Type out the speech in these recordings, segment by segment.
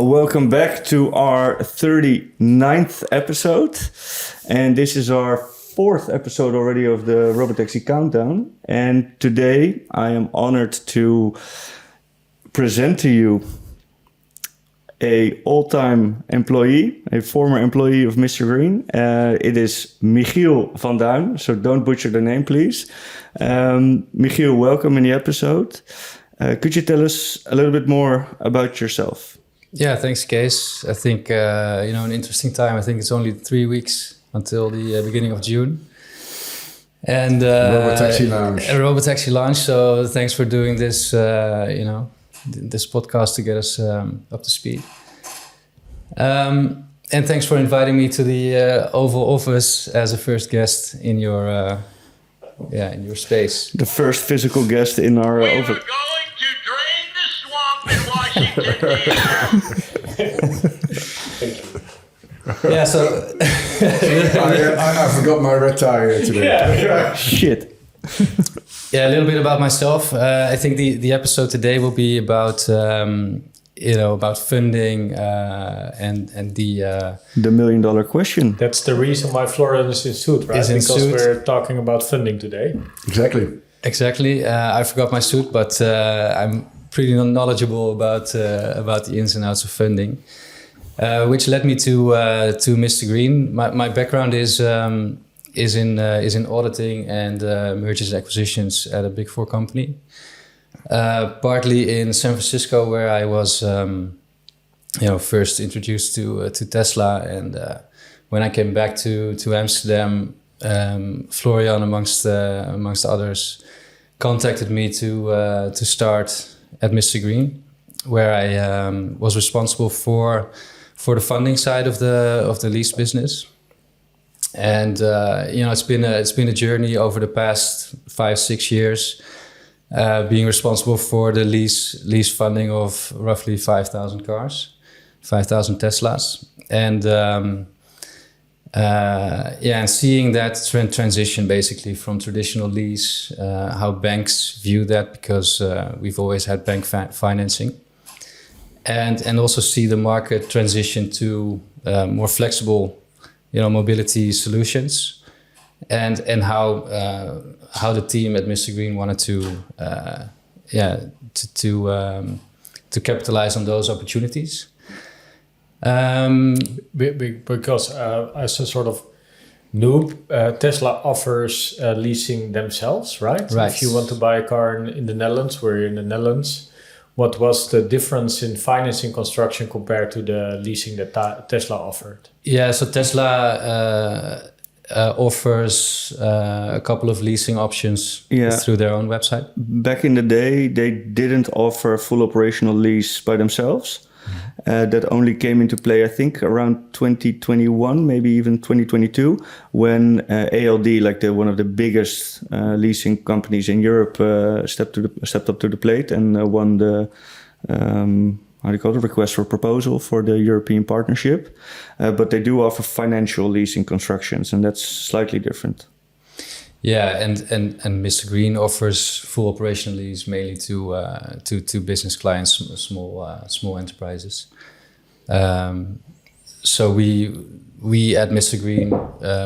welcome back to our 39th episode. And this is our 4th episode already of the Robotaxi Countdown. And today I am honored to present to you a all-time employee, a former employee of MisterGreen. It is Michiel van Duin, so don't butcher the name, please. Michiel, welcome in the episode. Could you tell us a little bit more about yourself? Yeah, thanks, Kees. I think, an interesting time. I think it's only 3 weeks until the beginning of June. And Robotaxi launch. A Robotaxi launch. So thanks for doing this, this podcast to get us up to speed. And thanks for inviting me to the Oval Office as a first guest in your space. The first physical guest in our We Oval. were going to drain the swamp in Washington, D.C. Yeah, so I forgot my red tie today. Shit. yeah, a little bit about myself. I think the episode today will be about about funding and the The $1 million question. That's the reason why Florian is in suit, right? Is in because suit. we're talking about funding today. Exactly. I forgot my suit, but I'm pretty knowledgeable about the ins and outs of funding, which led me to MisterGreen. My background is in auditing and mergers and acquisitions at a Big Four company. Partly in San Francisco, where I was, first introduced to Tesla, and when I came back to Amsterdam, Florian, amongst others, contacted me to start at MisterGreen, where I was responsible for the funding side of the lease business. And it's been a journey over the past 5-6 years. Being responsible for the lease funding of roughly 5,000 cars, 5,000 Teslas, and and seeing that transition basically from traditional lease, how banks view that, because we've always had bank financing, and also see the market transition to more flexible, mobility solutions, and how the team at MisterGreen wanted to capitalize on those opportunities. Because as a sort of noob, Tesla offers leasing themselves, right? Right. If you want to buy a car in the Netherlands, we're in the Netherlands. What was the difference in financing construction compared to the leasing that Tesla offered? Yeah, so Tesla offers a couple of leasing options through their own website. Back in the day, they didn't offer a full operational lease by themselves. That only came into play, I think, around 2021, maybe even 2022, when ALD, like one of the biggest leasing companies in Europe, stepped up to the plate and won the request for proposal for the European partnership. But they do offer financial leasing constructions, and that's slightly different. Yeah, and MisterGreen offers full operational lease mainly to business clients, small enterprises. So we at MisterGreen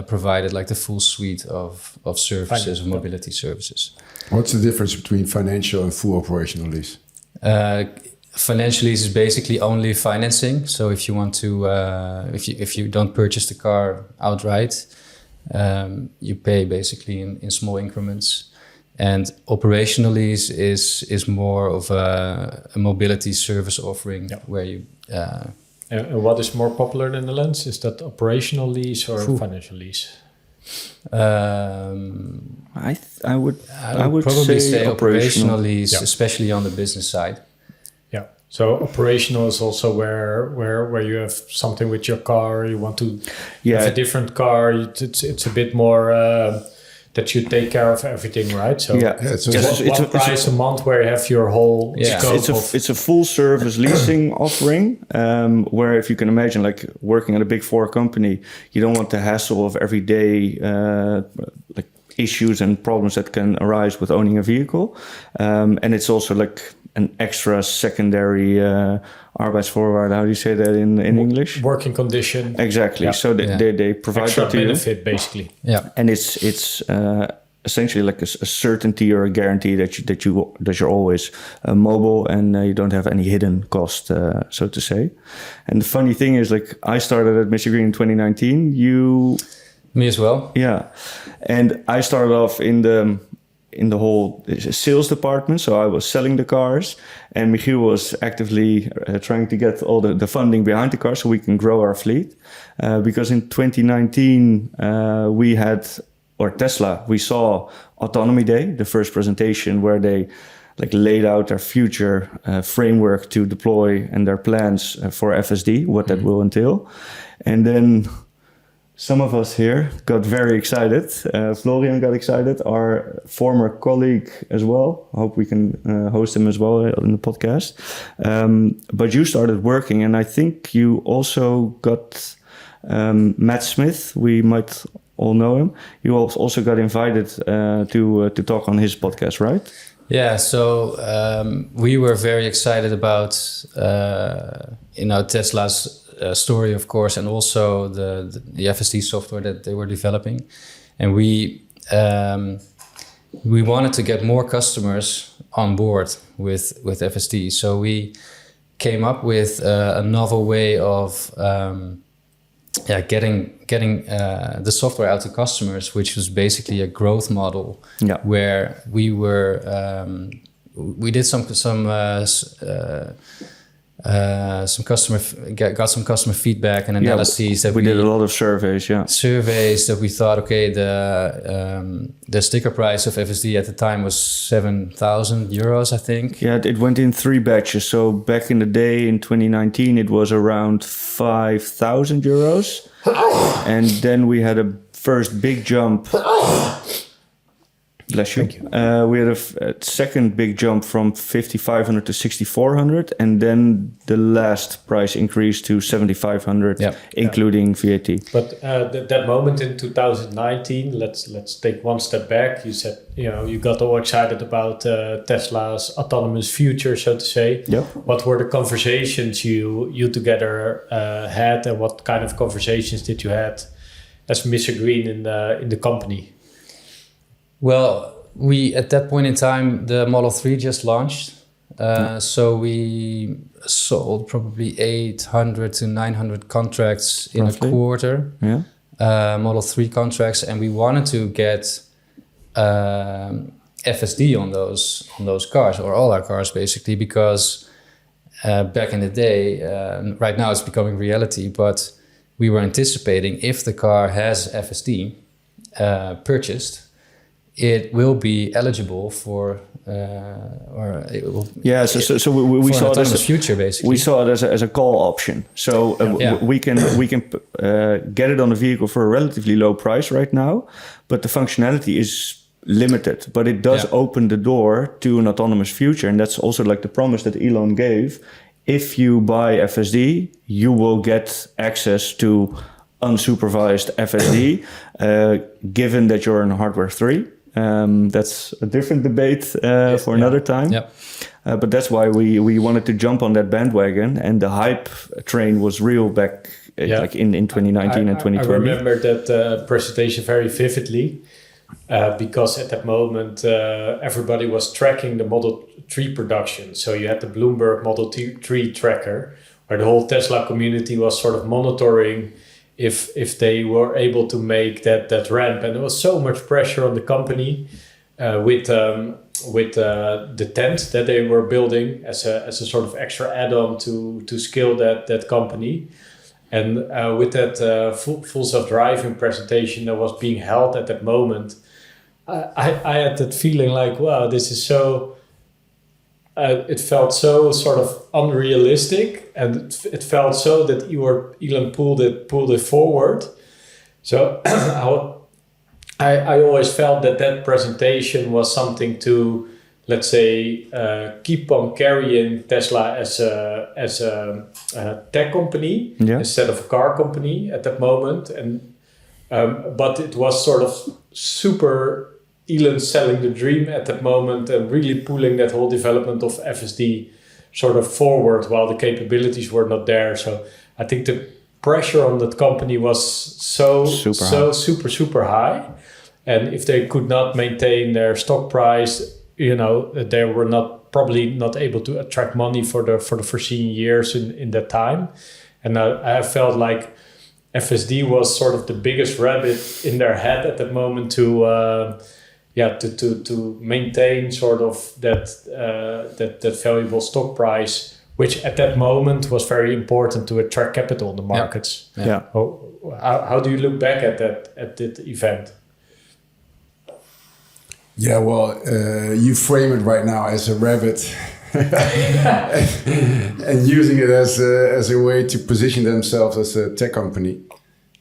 provided like the full suite of services, of mobility services. What's the difference between financial and full operational lease? Financial lease is basically only financing. So if you want to, if you don't purchase the car outright, you pay basically in small increments. And operational lease is more of a mobility service offering where you. And what is more popular in the Netherlands? Is that operational lease or financial lease? I would probably say operational lease, especially on the business side. Yeah. So operational is also where you have something with your car, you want to have a different car. It's a bit more that you take care of everything, right? So it's one price a month where you have your whole scope. It's a full service leasing offering, where, if you can imagine, like working at a Big Four company, you don't want the hassle of everyday issues and problems that can arise with owning a vehicle. And it's also like an extra secondary arbeidsvoorwaarden. How do you say that in English? Working condition. Exactly. Yeah. So they provide Extra that to benefit, you. basically. Yeah. And it's essentially like a certainty or a guarantee that you're always mobile and you don't have any hidden cost, so to say. And the funny thing is, like, I started at MisterGreen in 2019. Me as well. Yeah, and I started off in the whole sales department, so I was selling the cars, and Michiel was actively trying to get all the funding behind the cars so we can grow our fleet. Because in 2019 we saw Autonomy Day, the first presentation where they like laid out their future framework to deploy and their plans for FSD, what that will entail. And then some of us here got very excited. Florian got excited, our former colleague as well. I hope we can host him as well in the podcast. But you started working, and I think you also got Matt Smith. We might all know him. You also got invited to talk on his podcast, right? Yeah, so we were very excited about Tesla's story, of course, and also the FSD software that they were developing, and we wanted to get more customers on board with FSD. So we came up with a novel way of getting the software out to customers, which was basically a growth model, where we were we did some customer feedback and analyses that we did a lot of surveys. Surveys that we thought, okay, the sticker price of FSD at the time was 7,000 euros, I think. Yeah, it went in 3 batches. So back in the day in 2019, it was around 5,000 euros. And then we had a first big jump. Bless you. We had a second big jump from 5,500 to 6,400, and then the last price increased to 7,500, including VAT. But that moment in 2019, let's take one step back. You said you got all excited about Tesla's autonomous future, so to say. Yep. What were the conversations you together had, and what kind of conversations did you had as MisterGreen in the company? Well, we at that point in time, the Model 3 just launched. So we sold probably 800 to 900 contracts in roughly a quarter. Yeah. Model 3 contracts, and we wanted to get FSD on those cars, or all our cars basically, because back in the day, right now it's becoming reality, but we were anticipating if the car has FSD purchased, it will be eligible for, or it will. Yeah, so we saw it as a future, basically. We saw it as a call option. So we can get it on the vehicle for a relatively low price right now, but the functionality is limited. But it does open the door to an autonomous future, and that's also like the promise that Elon gave. If you buy FSD, you will get access to unsupervised FSD, given that you're in hardware 3. That's a different debate for another time. Yep. But that's why we wanted to jump on that bandwagon, and the hype train was real back like in 2019 and 2020. I remember that presentation very vividly because at that moment everybody was tracking the Model 3 production. So you had the Bloomberg Model 3 tracker, where the whole Tesla community was sort of monitoring if they were able to make that ramp, and there was so much pressure on the company with the tent that they were building as a sort of extra add-on to scale that company, and with that full self-driving presentation that was being held at that moment, I had that feeling like, wow, this is so. It felt so sort of unrealistic, and it felt so that Elon pulled it forward. So I always felt that presentation was something to, let's say, keep on carrying Tesla as a tech company instead of a car company at that moment, and but it was sort of super Elon selling the dream at that moment and really pulling that whole development of FSD sort of forward while the capabilities were not there. So I think the pressure on that company was super high. And if they could not maintain their stock price, they were probably not able to attract money for the foreseen years in that time. And I felt like FSD was sort of the biggest rabbit in their head at that moment to maintain sort of that valuable stock price, which at that moment was very important to attract capital in the markets. Yeah. How do you look back at that event? Yeah, well, you frame it right now as a rabbit and using it as a way to position themselves as a tech company.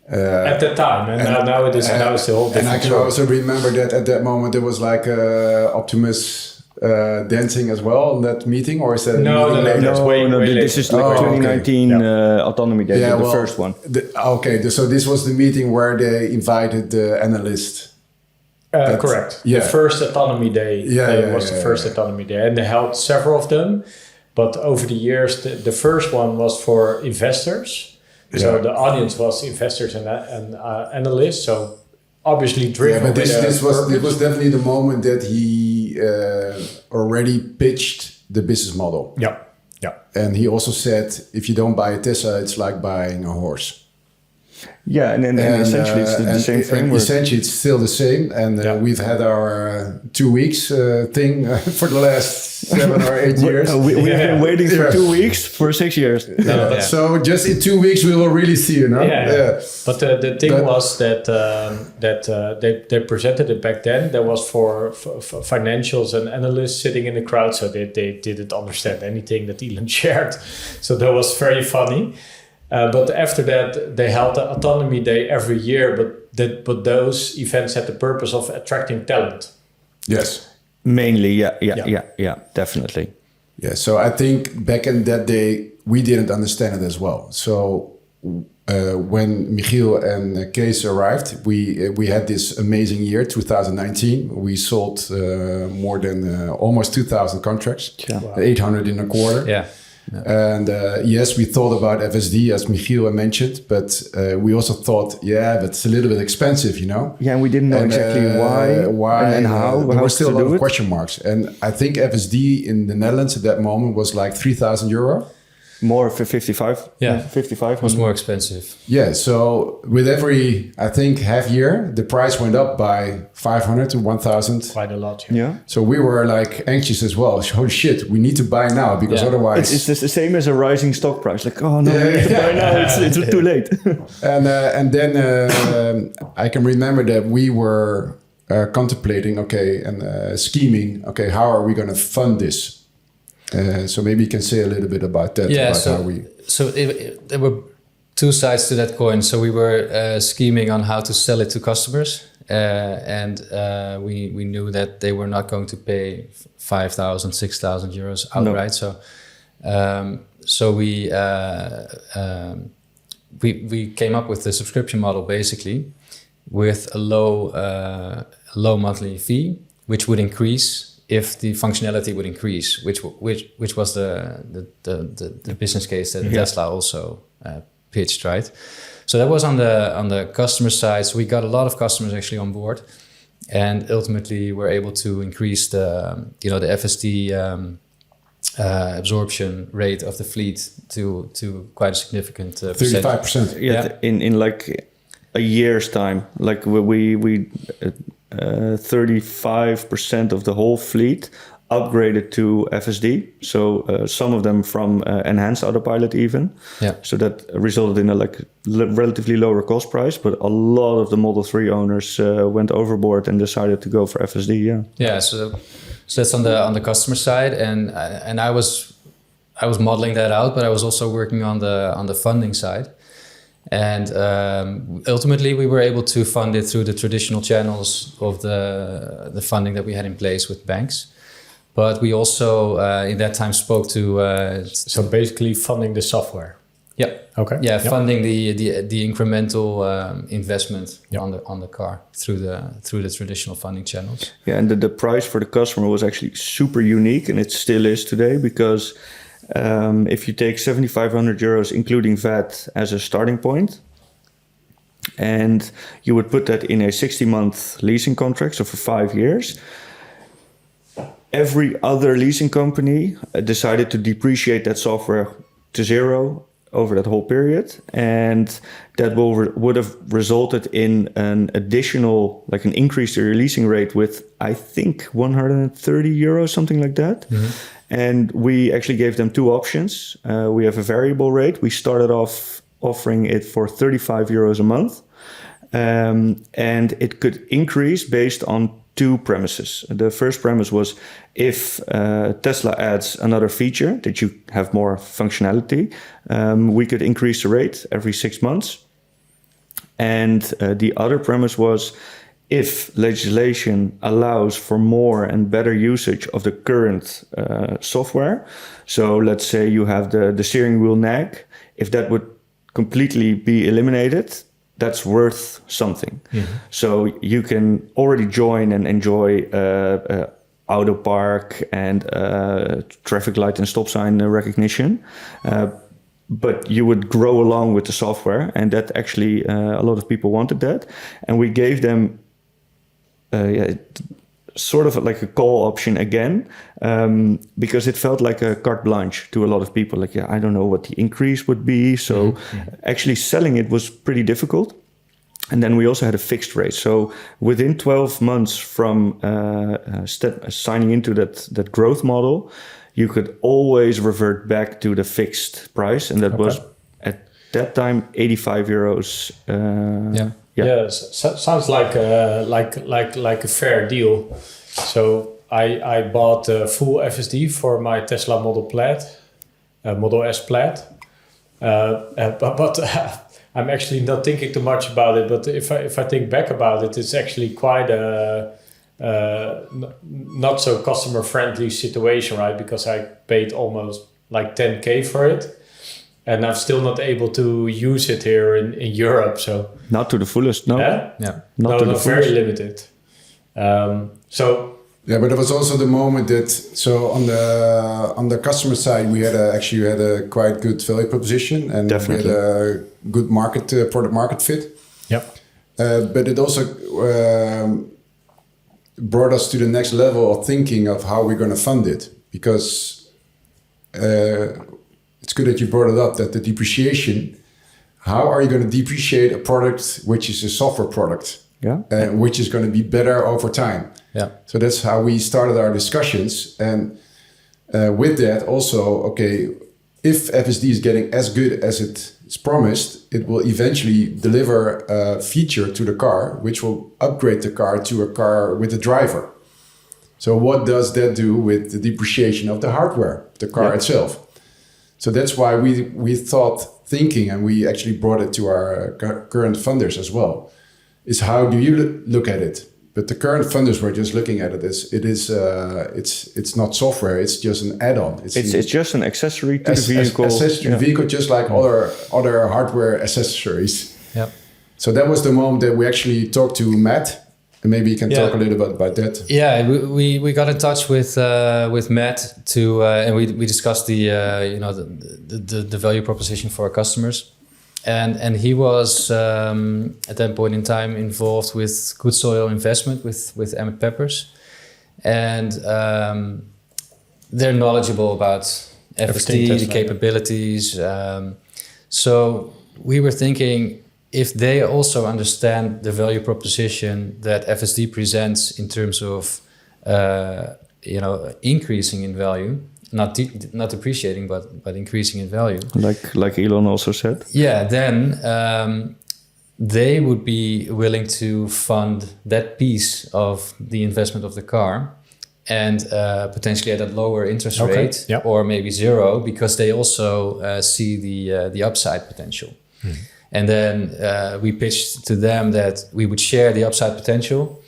At that time, and now it is now it's a whole different. And I can also remember that at that moment there was like Optimus dancing as well in that meeting, or is that no, that's way later. This is like 2019 Autonomy Day, the first one. So this was the meeting where they invited the analyst. Correct. Yeah. The first Autonomy Day was the first Autonomy Day, and they held several of them. But over the years, the first one was for investors. Yeah. So the audience was investors and analysts. So obviously driven. Yeah, but this was definitely the moment that he already pitched the business model. Yeah. And he also said, if you don't buy a Tesla, it's like buying a horse. Yeah, and essentially it's the same framework. Essentially, it's still the same. And we've had our 2 weeks thing for the last 7 or 8 years. We've been waiting for 2 weeks for 6 years. So just in 2 weeks, we will really see, Yeah. But the thing was that they presented it back then. That was for financials and analysts sitting in the crowd. So they didn't understand anything that Elon shared. So that was very funny. But after that, they held the Autonomy Day every year. But those events had the purpose of attracting talent. Yes. Mainly, yeah, definitely. Yeah, so I think back in that day, we didn't understand it as well. So when Michiel and Kees arrived, we had this amazing year, 2019. We sold more than almost 2,000 contracts, 800 in a quarter. Yeah. And yes, we thought about FSD, as Michiel mentioned, but we also thought, that's a little bit expensive, Yeah, and we didn't know exactly why and how. There were still a lot of question marks. And I think FSD in the Netherlands at that moment was like €3,000. More for 55. Yeah, 55 was more expensive. Yeah, so with every, I think, half year, the price went up by 500 to 1,000. Quite a lot. Yeah. So we were like anxious as well. Oh shit, we need to buy now because otherwise... It's just the same as a rising stock price. Like, oh no, we need to buy now. It's too late. And then I can remember that we were contemplating, scheming, how are we going to fund this? So maybe you can say a little bit about that. Yeah, so there were two sides to that coin. So we were scheming on how to sell it to customers, and we knew that they were not going to pay 5,000, 6,000 euros outright. No. So we came up with the subscription model basically with a low monthly fee, which would increase if the functionality would increase, which was the business case that Tesla also pitched, right? So that was on the customer side. So we got a lot of customers actually on board, and ultimately we're able to increase the FSD absorption rate of the fleet to quite a significant 35%. Yeah, in like a year's time, like we 35% of the whole fleet upgraded to FSD. So some of them from enhanced autopilot even. Yeah. So that resulted in a relatively lower cost price, but a lot of the Model 3 owners went overboard and decided to go for FSD. Yeah. Yeah. So that's on the customer side, and I was modeling that out, but I was also working on the funding side. And ultimately, we were able to fund it through the traditional channels of the funding that we had in place with banks. But we also, in that time, spoke to... so basically funding the software. Yeah. Okay. Yeah, Yep. funding the incremental investment Yep. on the car through the traditional funding channels. Yeah, and the price for the customer was actually super unique, and it still is today, because if you take 7,500 euros, including VAT, as a starting point, and you would put that in a 60-month leasing contract, so for 5 years, every other leasing company decided to depreciate that software to zero over that whole period, and that would have resulted in an additional, like an increase to your leasing rate with, I think, 130 euros, something like that. And we actually gave them two options. We have a variable rate. We started off offering it for 35 euros a month, and it could increase based on two premises. The first premise was, if Tesla adds another feature that you have more functionality, we could increase the rate every 6 months. And the other premise was, if legislation allows for more and better usage of the current software, so let's say you have the steering wheel nag, if that would completely be eliminated, that's worth something. So you can already join and enjoy auto park and traffic light and stop sign recognition, but you would grow along with the software, and that actually a lot of people wanted that, and we gave them sort of like a call option again, because it felt like a carte blanche to a lot of people. Like, I don't know what the increase would be. So actually selling it was pretty difficult. And then we also had a fixed rate. So within 12 months from signing into that growth model, you could always revert back to the fixed price. And that was at that time 85 euros. Sounds like a fair deal. So I bought a full FSD for my Tesla Model S Plaid, but I'm actually not thinking too much about it. But if I think back about it, it's actually quite a not so customer friendly situation, right? Because I paid almost like 10K for it. And I'm still not able to use it here in Europe. So not to the fullest, no. Not very limited. But it was also the moment that, so on the customer side, we had a quite good value proposition, and Definitely. we had a good product market fit. Yep. But it also brought us to the next level of thinking of how we're going to fund it, because it's good that you brought it up, that the depreciation, how are you going to depreciate a product which is a software product, which is going to be better over time? Yeah. So that's how we started our discussions. And with that also, okay, if FSD is getting as good as it is promised, it will eventually deliver a feature to the car, which will upgrade the car to a car with a driver. So what does that do with the depreciation of the hardware, the car itself? So that's why we thinking, and we actually brought it to our current funders as well, is how do you look at it? But the current funders were just looking at it as it's not software, it's just an add-on. It's just an accessory to the vehicle. Accessory vehicle, just like other hardware accessories. Yeah. So that was the moment that we actually talked to Matt. And maybe you can talk a little bit about that. Yeah, we got in touch with Matt to and we discussed the value proposition for our customers, and he was at that point in time involved with Good Soil Investment with Emmett Peppers, and they're knowledgeable about FSD, the capabilities. So we were thinking, if they also understand the value proposition that FSD presents in terms of, increasing in value, not depreciating, but increasing in value, like Elon also said. Yeah, then they would be willing to fund that piece of the investment of the car, and potentially at a lower interest rate, or maybe zero, because they also see the upside potential. Mm-hmm. And then we pitched to them that we would share the upside potential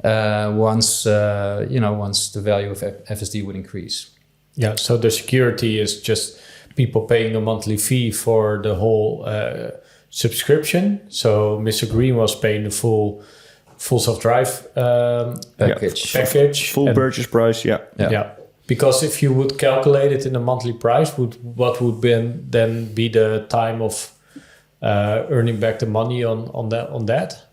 once the value of FSD would increase. Yeah, so the security is just people paying a monthly fee for the whole subscription. So MisterGreen was paying the full self-drive package. Full purchase price, Yeah. Because if you would calculate it in a monthly price, what would then be the time of earning back the money on that?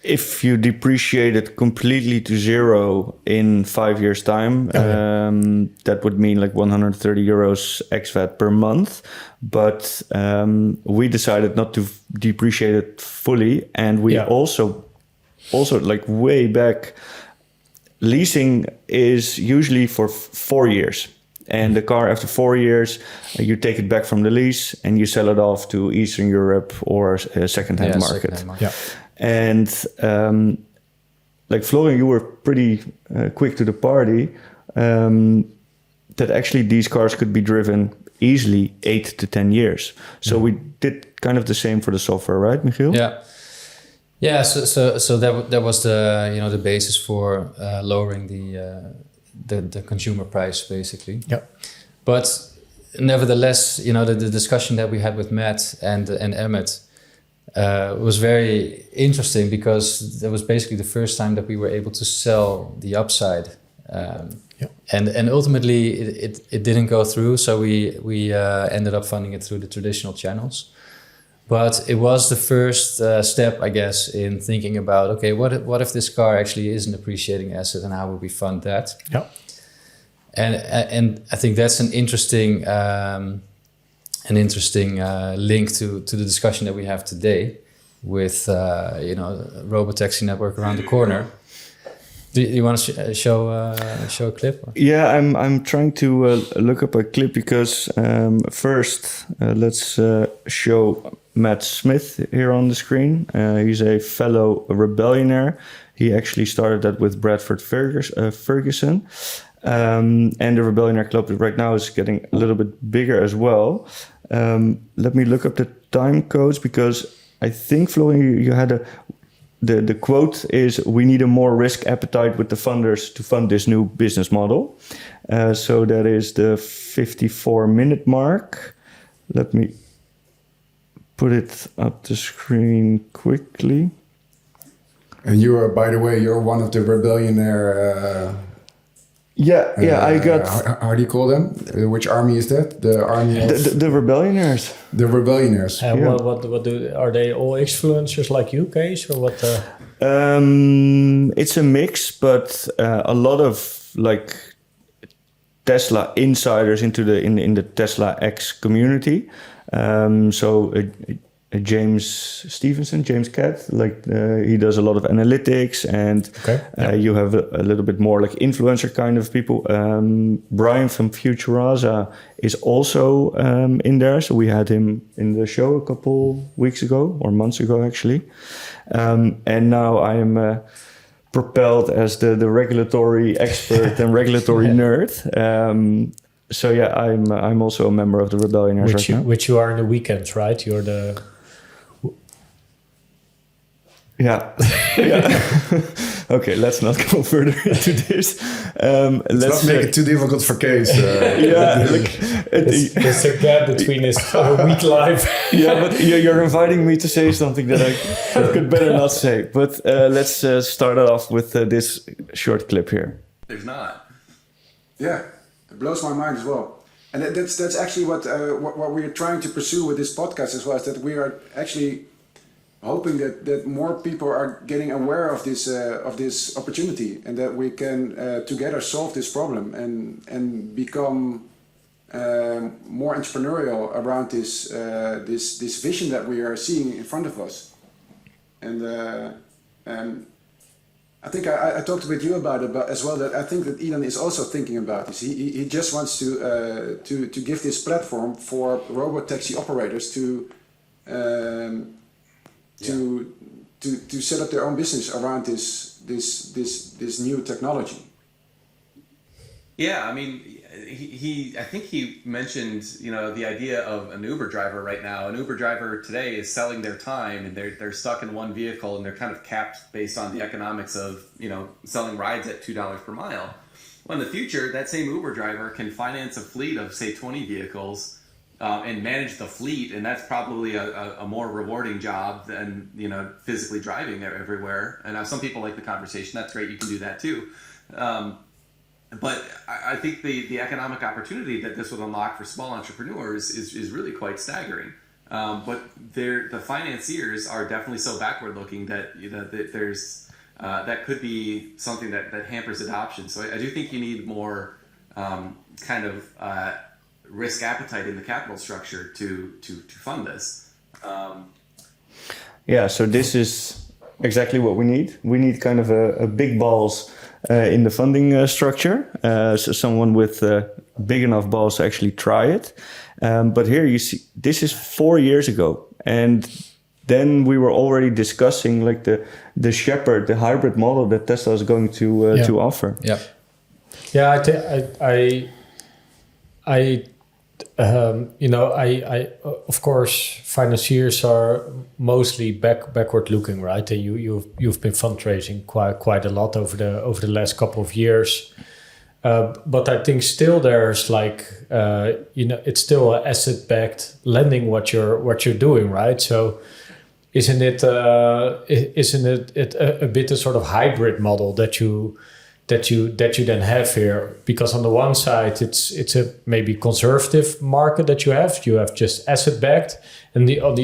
If you depreciate it completely to zero in 5 years' time, that would mean like 130 euros ex-VAT per month. But we decided not to depreciate it fully, and we also like way back. Leasing is usually for 4 years. And the car, after 4 years, you take it back from the lease and you sell it off to Eastern Europe or a second-hand market. Yeah. And like Florian, you were pretty quick to the party that actually these cars could be driven easily 8 to 10 years. So we did kind of the same for the software, right, Michiel? Yeah. Yeah, so that was the basis for lowering the consumer price basically. Yeah. But nevertheless, the discussion that we had with Matt and Emmett was very interesting because that was basically the first time that we were able to sell the upside. And ultimately it didn't go through, so we ended up funding it through the traditional channels. But it was the first step, I guess, in thinking about, okay, what if this car actually is an appreciating asset, and how would we fund that? Yeah. And I think that's an interesting link to the discussion that we have today with Robotaxi network around the corner. Do you want to show a clip? Or? Yeah, I'm trying to look up a clip because first let's show Matt Smith here on the screen. He's a fellow Rebellionaire. He actually started that with Bradford Ferguson. And the Rebellionaire Club right now is getting a little bit bigger as well. Let me look up the time codes because I think, Florian, you had the quote is, "We need a more risk appetite with the funders to fund this new business model." So that is the 54-minute mark. Let me put it up the screen quickly. And you are, by the way, you're one of the Rebellionaire... I got... How do you call them? Which army is that? The army of... The Rebellionaires. The Rebellionaires. What are they all influencers like you, Kees, or what? It's a mix, but a lot of like Tesla insiders in the Tesla X community. James Catt, he does a lot of analytics, and you have a little bit more like influencer kind of people. Brian from Futuraza is also in there, so we had him in the show a couple weeks ago or months ago actually. And now I am propelled as the regulatory expert and regulatory nerd. So yeah, I'm also a member of the Rebellionaires right now. Which you are in the weekends, right? You're the... Yeah. Okay, let's not go further into this. Let's not make it too difficult for Kees. There's a gap between his week life. Yeah, but you're inviting me to say something that I could better not say. But let's start off with this short clip here. There's not. Yeah, it blows my mind as well. And that's actually what we're trying to pursue with this podcast as well, is that we are actually hoping that more people are getting aware of this opportunity, and that we can together solve this problem and become more entrepreneurial around this vision that we are seeing in front of us. And I think I talked with you about it, but as well that I think that Elon is also thinking about this. He just wants to give this platform for robotaxi operators to set up their own business around this new technology. Yeah, I mean, I think he mentioned, the idea of an Uber driver right now. An Uber driver today is selling their time, and they're stuck in one vehicle, and they're kind of capped based on the economics of, selling rides at $2 per mile. Well, in the future, that same Uber driver can finance a fleet of, say, 20 vehicles and manage the fleet, and that's probably a more rewarding job than physically driving everywhere. And now some people like the conversation. That's great. You can do that too. But I think the economic opportunity that this would unlock for small entrepreneurs is really quite staggering. But the financiers are definitely so backward looking that that there's that could be something that hampers adoption. So I do think you need more kind of risk appetite in the capital structure to fund this. Yeah, so this is exactly what we need. We need kind of a big balls in the funding structure. So someone with big enough balls to actually try it. But here you see, this is 4 years ago. And then we were already discussing like the Shepherd, the hybrid model that Tesla is going to offer. Yeah. Yeah, I of course, financiers are mostly backward looking, right? And you've been fundraising quite a lot over the last couple of years. But I think still there's like it's still asset backed lending what you're doing, right? So isn't it a bit a sort of hybrid model that you then have here? Because on the one side it's a maybe conservative market that you have just asset backed, and on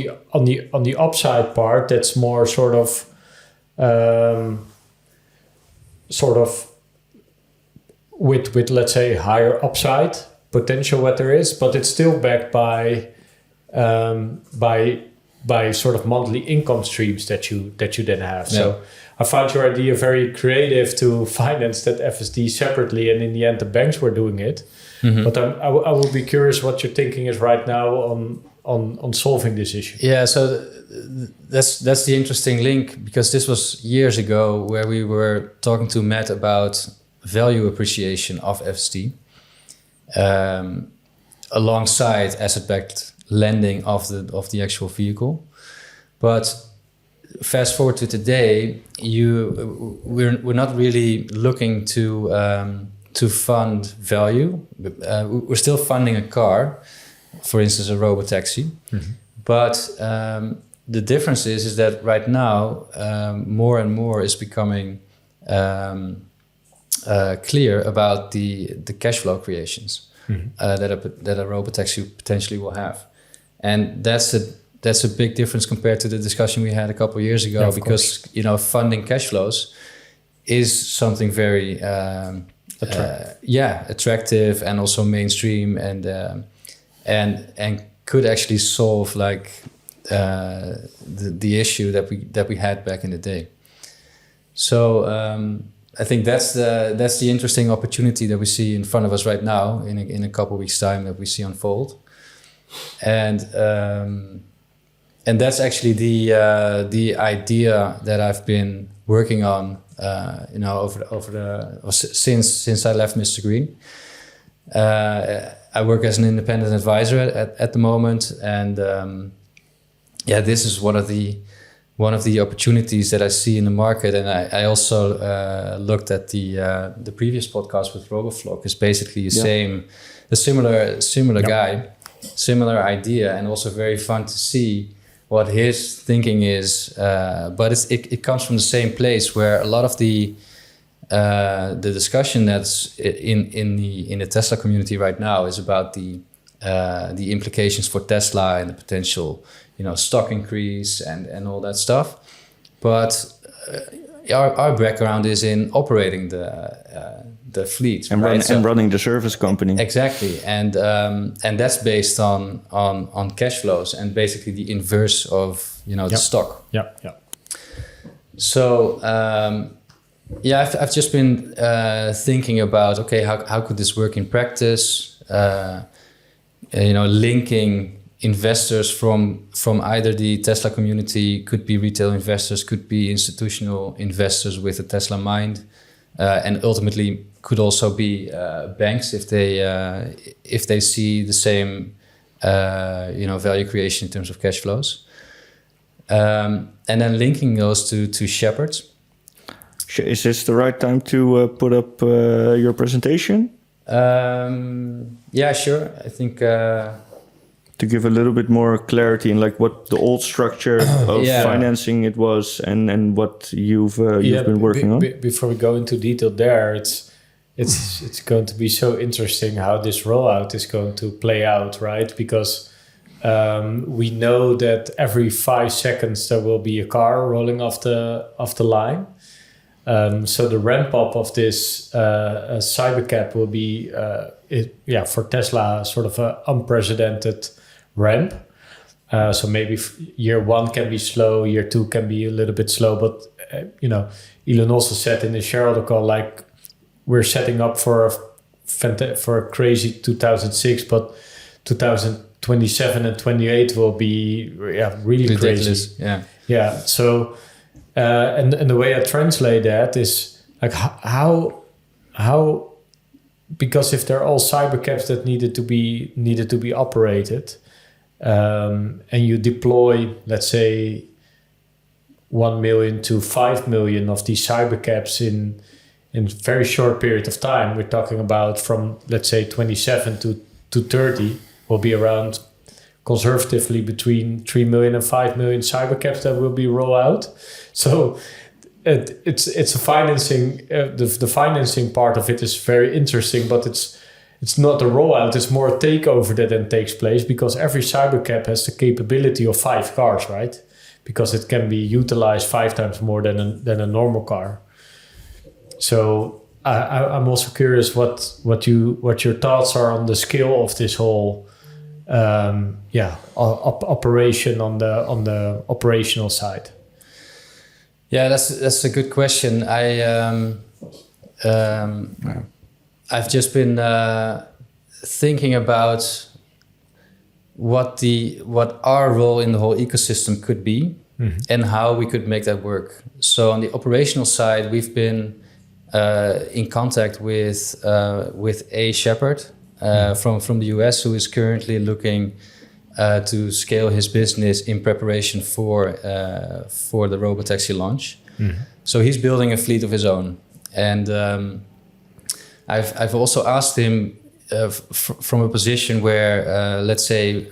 the upside part that's more sort of with let's say higher upside potential what there is, but it's still backed by sort of monthly income streams that you then have. Yeah. So I found your idea very creative to finance that FSD separately, and in the end the banks were doing it. Mm-hmm. But I would be curious what your thinking is right now on solving this issue. Yeah, so that's the interesting link, because this was years ago where we were talking to Matt about value appreciation of FSD alongside asset-backed lending of the actual vehicle. But fast forward to today, we're not really looking to fund value. We're still funding a car, for instance, a Robotaxi. Mm-hmm. But the difference is that right now more and more is becoming clear about the cash flow creations. Mm-hmm. that a Robotaxi potentially will have. And that's a big difference compared to the discussion we had a couple of years ago, because funding cash flows is something very attractive and also mainstream, and could actually solve like the issue that we had back in the day. So I think that's the interesting opportunity that we see in front of us right now in a couple of weeks' time that we see unfold. And that's actually the idea that I've been working on, since I left MisterGreen. I work as an independent advisor at the moment, and this is one of the opportunities that I see in the market. And I also looked at the previous podcast with Roboflog. Is basically a similar guy. Similar idea, and also very fun to see what his thinking is. But it comes from the same place, where a lot of the discussion that's in the Tesla community right now is about the implications for Tesla and the potential stock increase and all that stuff. But our background is in operating the fleet and, right? and running the service company. Exactly, and that's based on cash flows and basically the inverse of the stock. Yeah. So I've just been thinking about how could this work in practice? Linking investors from either the Tesla community, could be retail investors, could be institutional investors with a Tesla mind, and ultimately could also be banks if they see the same value creation in terms of cash flows, and then linking those to Shepherds. Is this the right time to put up your presentation? Yeah, sure. I think to give a little bit more clarity in like what the old structure of financing it was and what you've been working on. Before we go into detail there, it's going to be so interesting how this rollout is going to play out, right? Because we know that every 5 seconds there will be a car rolling off the line. So the ramp up of this Cybercab will be, for Tesla, sort of an unprecedented ramp. So maybe year 1 can be slow, year 2 can be a little bit slow. But Elon also said in the shareholder call, like, we're setting up for a crazy 2006, but 2027 and 28 will be really ridiculous. Crazy. Yeah. So. And the way I translate that is like how because if they're all Cybercabs that needed to be operated, and you deploy, let's say, 1 million to 5 million of these Cybercabs in very short period of time, we're talking about from, let's say, 27 to 30 will be around, conservatively, between 3 million and 5 million Cybercabs that will be rolled out. So it's a financing. The financing part of it is very interesting, but it's not a rollout. It's more a takeover that then takes place, because every Cybercab has the capability of 5 cars, right? Because it can be utilized 5 times more than a normal car. So I'm also curious what your thoughts are on the scale of this whole operation on the operational side. Yeah, that's a good question. I've just been thinking about what our role in the whole ecosystem could be, and how we could make that work. So on the operational side, we've been in contact with A. Shepherd from the US, who is currently looking to scale his business in preparation for the Robotaxi launch. So he's building a fleet of his own, and I've also asked him from a position where let's say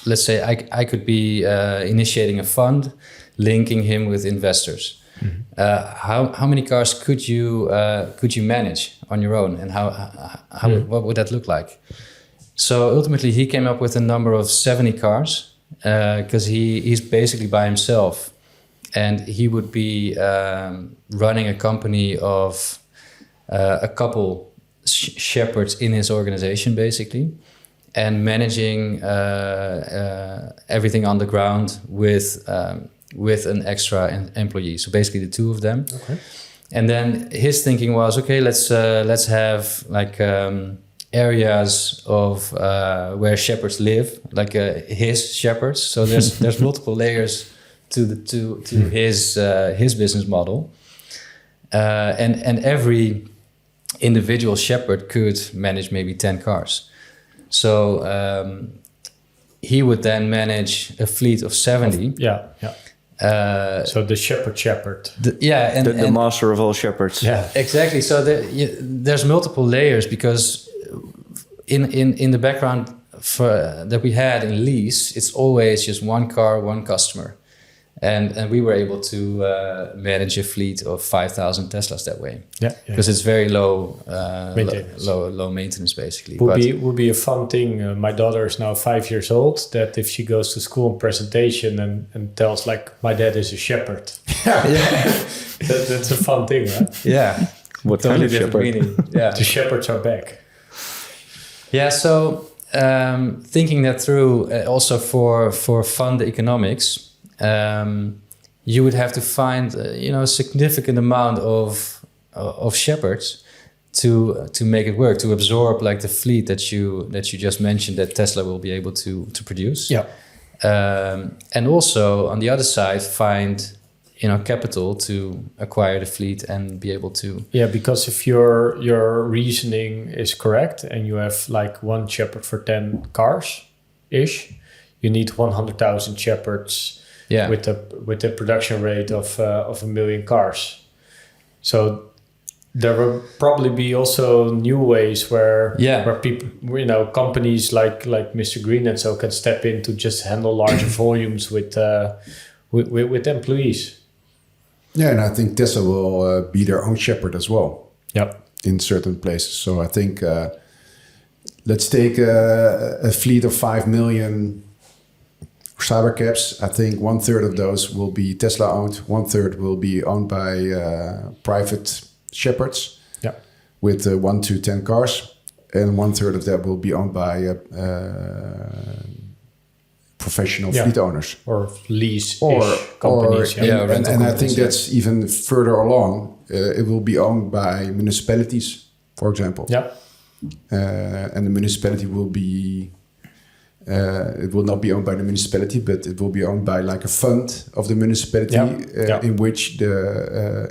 I could be initiating a fund, linking him with investors. How many cars could you manage on your own, and what would that look like? So ultimately, he came up with a number of 70 cars, because he's basically by himself, and he would be running a company of a couple shepherds in his organization, basically, and managing everything on the ground with an extra employee. So basically, the 2 of them. Okay. And then his thinking was, okay, let's have like areas of where shepherds live, like his shepherds. So there's multiple layers to his business model, and every individual shepherd could manage maybe 10 cars. So he would then manage a fleet of 70. So the shepherd. The master of all shepherds. Yeah, exactly. So there's multiple layers, because in the background that we had in Lease, it's always just one car, one customer, and we were able to manage a fleet of 5,000 Teslas that way. Because it's very low maintenance. Low maintenance, basically. Would be a fun thing. My daughter is now 5 years old. That if she goes to school in presentation and tells, like, my dad is a shepherd. That's a fun thing, right? Yeah. What totally kind of shepherd? Yeah. The shepherds are back. Yeah. So thinking that through, also for fund economics. You would have to find a significant amount of shepherds to make it work, to absorb like the fleet that you just mentioned that Tesla will be able to produce. Yeah. And also on the other side, find capital to acquire the fleet and be able to. Yeah, because if your reasoning is correct and you have like one shepherd for 10 cars ish, you need 100,000 shepherds. Yeah. With the production rate of 1 million cars. So there will probably be also new ways where people, companies like MisterGreen and so can step in to just handle larger volumes with employees. Yeah, and I think Tesla will be their own shepherd as well. Yep. In certain places. So I think let's take a fleet of 5 million Cybercabs. I think 1/3 of those will be Tesla owned. 1/3 will be owned by private shepherds with 1 to 10 cars. And 1/3 of that will be owned by professional fleet owners. Or lease companies. And I think that's even further along. It will be owned by municipalities, for example. Yeah. And the municipality will be... it will not be owned by the municipality, but it will be owned by like a fund of the municipality in which the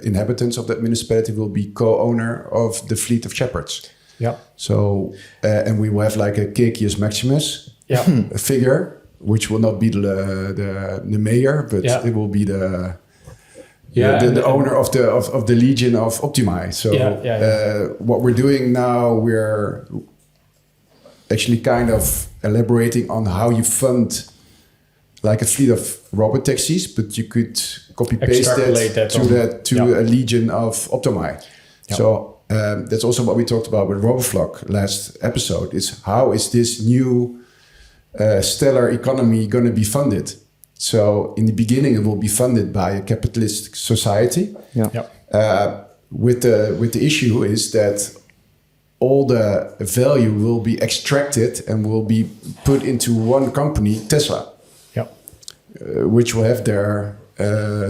inhabitants of that municipality will be co-owner of the fleet of shepherds. Yeah. So, and we will have like a Kees Maximus figure, which will not be the mayor, but it will be the owner of the Legion of Optimi. So what we're doing now, we're actually kind of elaborating on how you fund like a fleet of Robotaxis, but you could copy paste that to a Legion of Optimi. Yeah. So that's also what we talked about with RoboFlock last episode, is how is this new stellar economy going to be funded? So in the beginning, it will be funded by a capitalistic society. With the issue is that all the value will be extracted and will be put into one company, Tesla, which will have their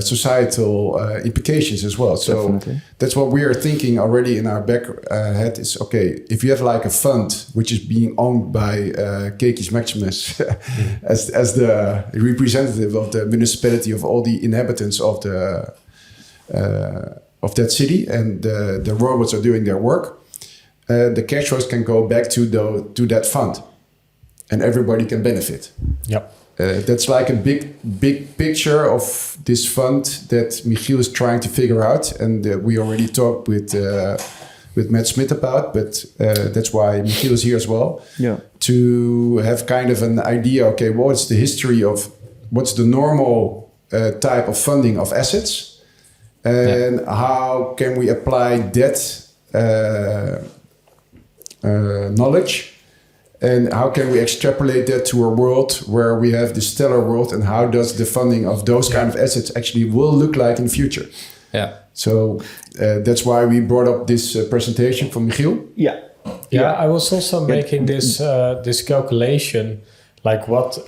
societal implications as well. So definitely. That's what we are thinking already in our back head is, okay, if you have like a fund which is being owned by Kees Maximus as the representative of the municipality of all the inhabitants of that city, and the robots are doing their work, the cash flows can go back to that fund and everybody can benefit. Yep. That's like a big picture of this fund that Michiel is trying to figure out, and we already talked with Matt Smith about, but that's why Michiel is here as well. Yeah. To have kind of an idea, okay, what's the history of what's the normal type of funding of assets, and how can we apply that knowledge, and how can we extrapolate that to a world where we have the stellar world, and how does the funding of those kind of assets actually will look like in the future? Yeah. So that's why we brought up this presentation from Michiel. Yeah, I was also making this calculation, like what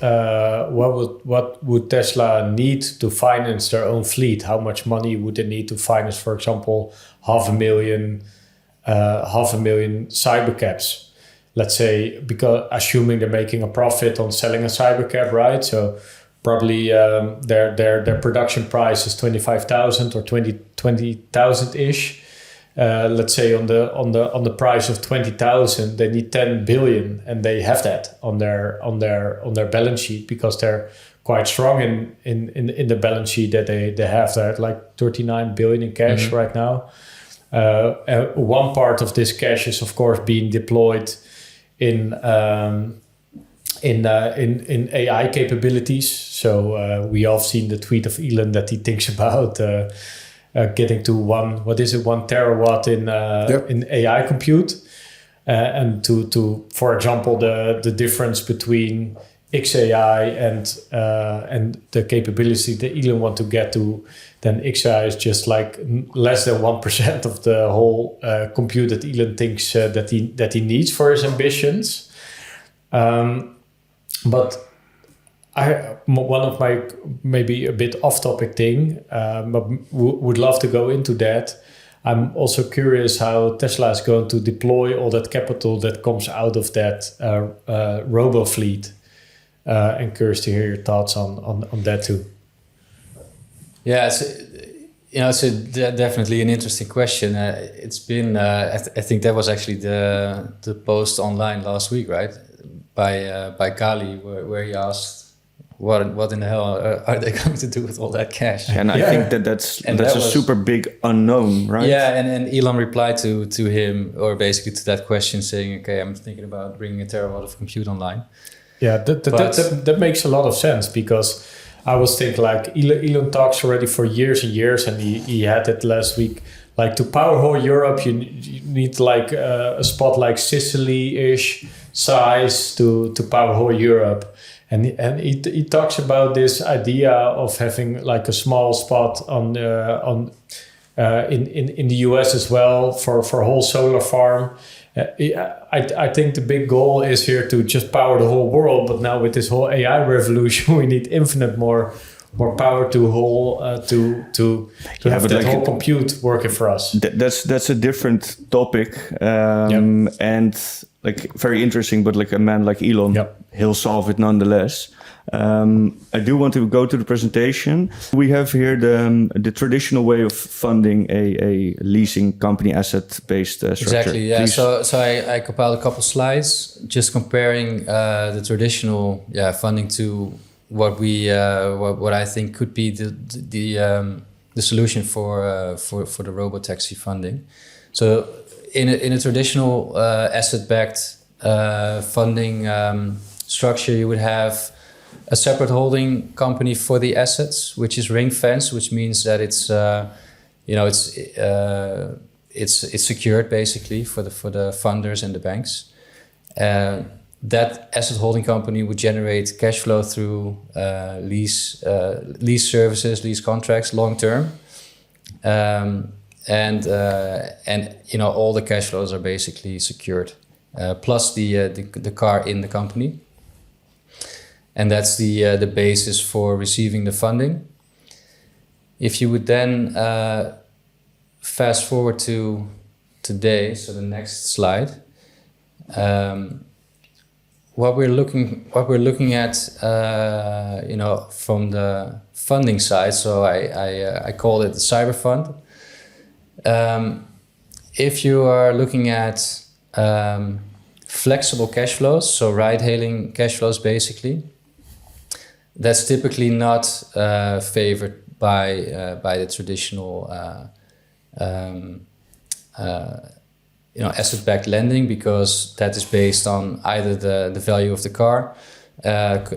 would Tesla need to finance their own fleet? How much money would they need to finance, for example, 500,000 Cybercabs? Let's say, because assuming they're making a profit on selling a Cybercab, right? So probably their production price is 25,000 or 20,000 ish. Let's say on the price of 20,000, they need 10 billion, and they have that on their balance sheet because they're quite strong in the balance sheet that they have. They're at like 39 billion in cash right now. One part of this cash is of course being deployed in AI capabilities. So we all seen the tweet of Elon that he thinks about getting to 1 terawatt in AI compute, and to for example the difference between XAI and the capability that Elon want to get to, then XAI is just like less than 1% of the whole compute that Elon thinks that he needs for his ambitions. But one of my maybe a bit off-topic thing, but would love to go into that. I'm also curious how Tesla is going to deploy all that capital that comes out of that Robo fleet. And curious to hear your thoughts on that too. Yeah, it's definitely an interesting question. It's been, I think that was actually the post online last week, right? By Kali, where he asked what in the hell are they going to do with all that cash? And I think that's a super big unknown, right? Yeah, and Elon replied to him, or basically to that question, saying, okay, I'm thinking about bringing a terawatt of compute online. Yeah, that makes a lot of sense, because I was thinking, like, Elon talks already for years and years, and he had it last week. Like, to power whole Europe, you need like a spot like Sicily-ish size to power whole Europe. And he talks about this idea of having like a small spot in the US as well for a whole solar farm. I think the big goal is here to just power the whole world. But now with this whole AI revolution, we need infinite more power to have that whole compute working for us. That's a different topic, and like very interesting. But like a man like Elon, he'll solve it nonetheless. I do want to go to the presentation. We have here the traditional way of funding a leasing company, asset-based structure. Exactly, yeah. Please. So I compiled a couple slides just comparing the traditional funding to what I think could be the solution for the Robotaxi funding. So in a traditional asset-backed funding structure, you would have a separate holding company for the assets, which is ring fence, which means that it's secured basically for the funders and the banks. That asset holding company would generate cash flow through lease services, lease contracts, long term, and all the cash flows are basically secured, plus the car in the company, and that's the basis for receiving the funding. If you would then fast forward to today, so the next slide. What we're looking at, from the funding side. So I call it the CyberFund. If you are looking at flexible cash flows, so ride-hailing cash flows, basically, that's typically not favored by the traditional asset-backed lending, because that is based on either the value of the car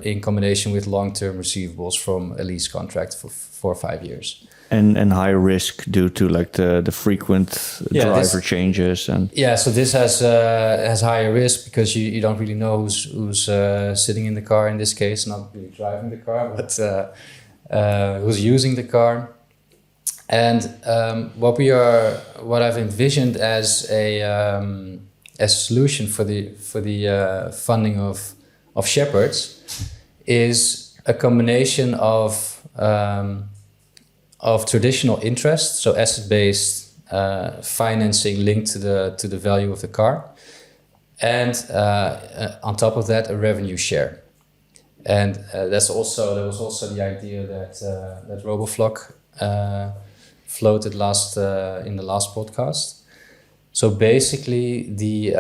in combination with long-term receivables from a lease contract for 4 or 5 years. And high risk due to like the frequent driver changes and so this has higher risk because you don't really know who's sitting in the car in this case, not really driving the car, but who's using the car. And what I've envisioned as a solution for the funding of shepherds is a combination of traditional interest, so asset-based financing linked to the value of the car, and on top of that, a revenue share. And there was also the idea that RoboFlock floated in the last podcast. So basically, the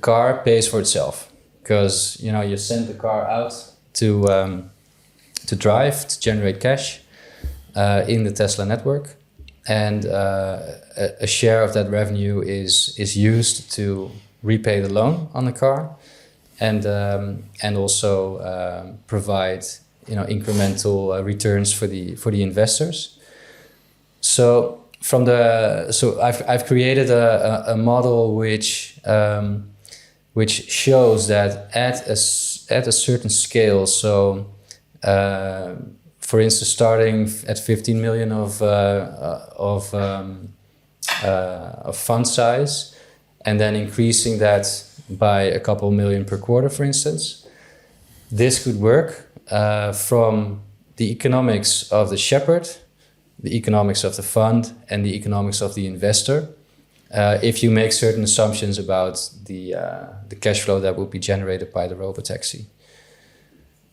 car pays for itself, because you send the car out to drive, to generate cash in the Tesla network, and a share of that revenue is used to repay the loan on the car, and also provide incremental returns for the investors. So I've created a model which shows that at a certain scale, so for instance, starting at 15 million of fund size, and then increasing that by a couple million per quarter, for instance, this could work from the economics of the shepherd, the economics of the fund, and the economics of the investor, if you make certain assumptions about the cash flow that will be generated by the Robotaxi.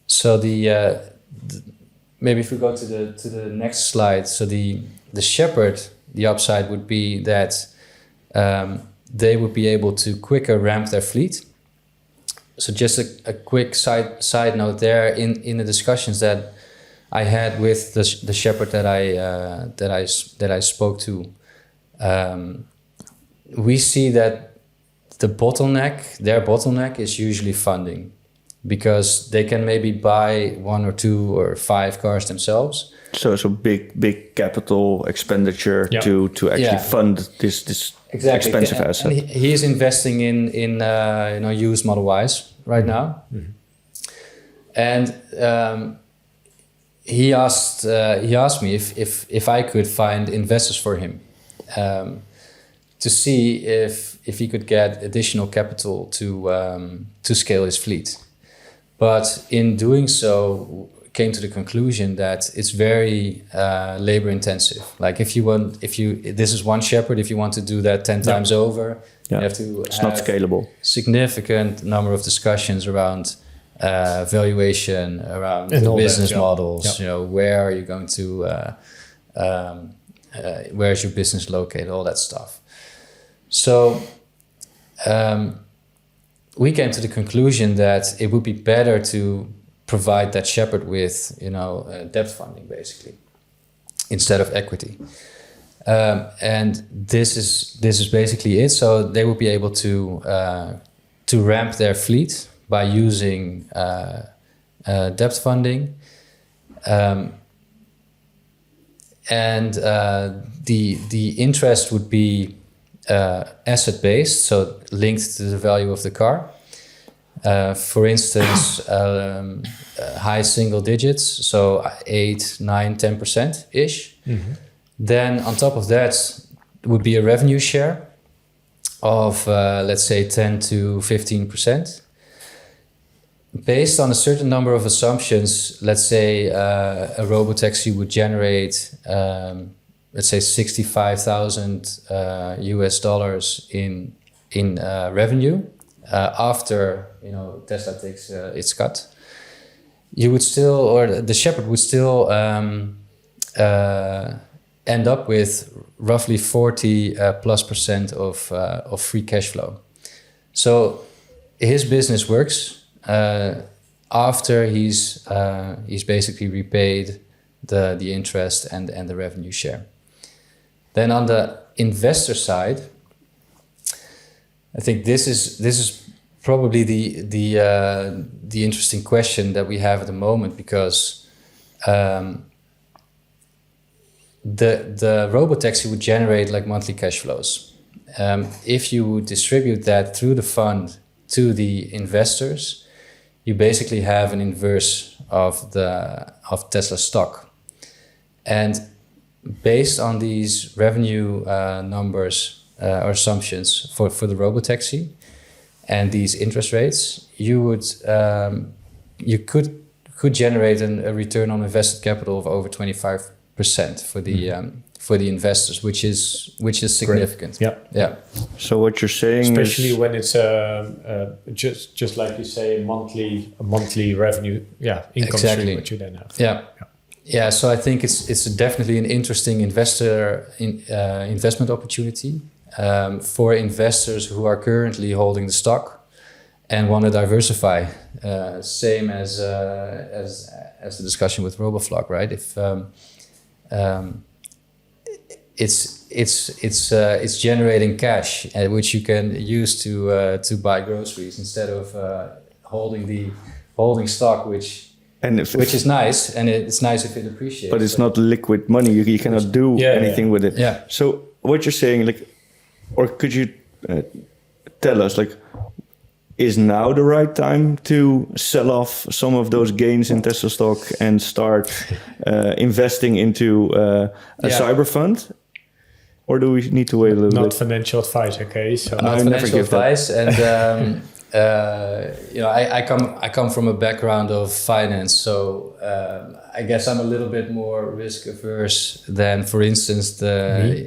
So maybe if we go to the next slide. So the shepherd, the upside would be that they would be able to quicker ramp their fleet, so just a quick side note there. In the discussions that I had with the shepherd that I spoke to, we see that their bottleneck is usually funding, because they can maybe buy 1 or 2 or 5 cars themselves. So big capital expenditure to actually fund this expensive asset. And he is investing in used Model Ys right now, and he asked me if I could find investors for him, to see if he could get additional capital to scale his fleet. But in doing so, came to the conclusion that it's very labor intensive. Like this is one shepherd. If you want to do that 10 times over, you have to. It's not scalable. Significant number of discussions around valuation, around the business models. Where are you going to? Where is your business located? All that stuff. So. We came to the conclusion that it would be better to provide that shepherd with, debt funding, basically, instead of equity. And this is basically it. So they would be able to ramp their fleet by using debt funding, and the interest would be asset based, so linked to the value of the car. For instance, high single digits, so 8, 9, 10% ish. Then on top of that would be a revenue share of let's say 10 to 15%. Based on a certain number of assumptions, let's say a Robotaxi would generate let's say $65,000 US in revenue after Tesla takes its cut. You would still, or the shepherd would still end up with roughly 40+% of free cash flow. So his business works after he's basically repaid the interest and the revenue share. Then on the investor side, I think this is probably the interesting question that we have at the moment, because the Robotaxi would generate like monthly cash flows. If you would distribute that through the fund to the investors, you basically have an inverse of Tesla stock. And based on these revenue numbers or assumptions for the Robotaxi and these interest rates, you could generate a return on invested capital of over 25% for the investors, which is significant. Great. Yeah. So what you're saying, especially when it's just like you say, a monthly revenue, income stream that you then have. Yeah. So I think it's definitely an interesting investment opportunity for investors who are currently holding the stock and want to diversify. Same as the discussion with RoboFlock, right? If it's generating cash, which you can use to buy groceries instead of holding stock, which is nice, and it's nice if it appreciates. But it's not liquid money. You cannot do anything with it. Yeah. So what you're saying, or could you tell us, is now the right time to sell off some of those gains in Tesla stock and start investing into a CyberFund? Or do we need to wait a little bit? Not financial advice, okay? So not financial advice, and I come from a background of finance, so I guess I'm a little bit more risk averse than, for instance, maybe,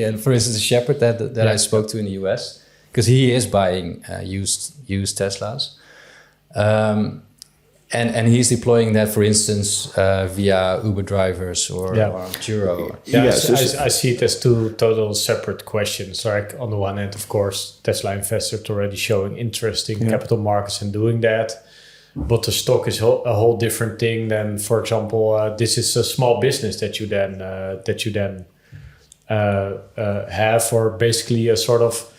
and for instance, the shepherd that I spoke to in the US, because he is buying used Teslas. And he's deploying that, for instance, via Uber drivers or Turo. I see it as two total separate questions. Like on the one hand, of course, Tesla investors already showing interest in capital markets and doing that. But the stock is a whole different thing than, for example, this is a small business that you then have, or basically a sort of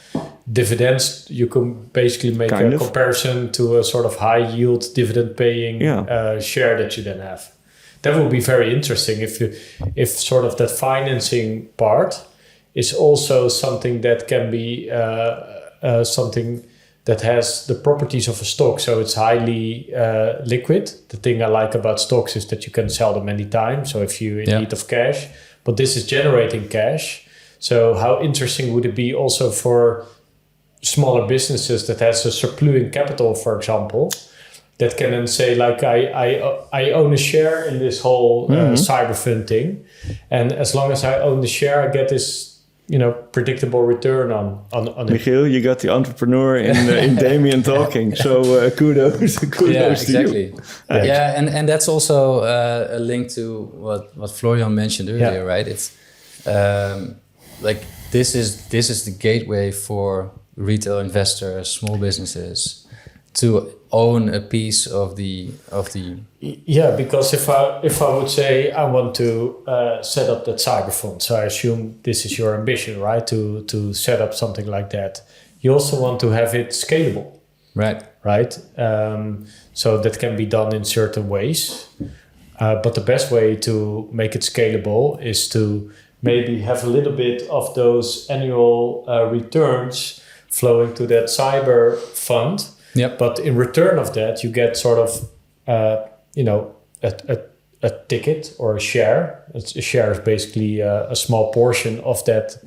dividends. You can basically make a comparison to a sort of high yield dividend paying share that you then have. That would be very interesting if sort of that financing part is also something that can be something that has the properties of a stock. So it's highly liquid. The thing I like about stocks is that you can sell them anytime. So if you're in need of cash, but this is generating cash. So how interesting would it be also for smaller businesses that has a surplus in capital, for example, that can then say, like, I own a share in this whole CyberFund thing, and as long as I own the share, I get this, predictable return on it. Michiel, you got the entrepreneur in Demian talking, so kudos exactly. to you. And that's also a link to what Florian mentioned earlier, right? It's like this is the gateway for retail investors, small businesses, to own a piece of the. Yeah, because if I would say I want to set up that CyberFund, so I assume this is your ambition, right? To set up something like that, you also want to have it scalable, right? So that can be done in certain ways, but the best way to make it scalable is to maybe have a little bit of those annual returns flowing to that CyberFund. Yep. But in return of that, you get sort of, a ticket or a share. A share is basically a small portion of that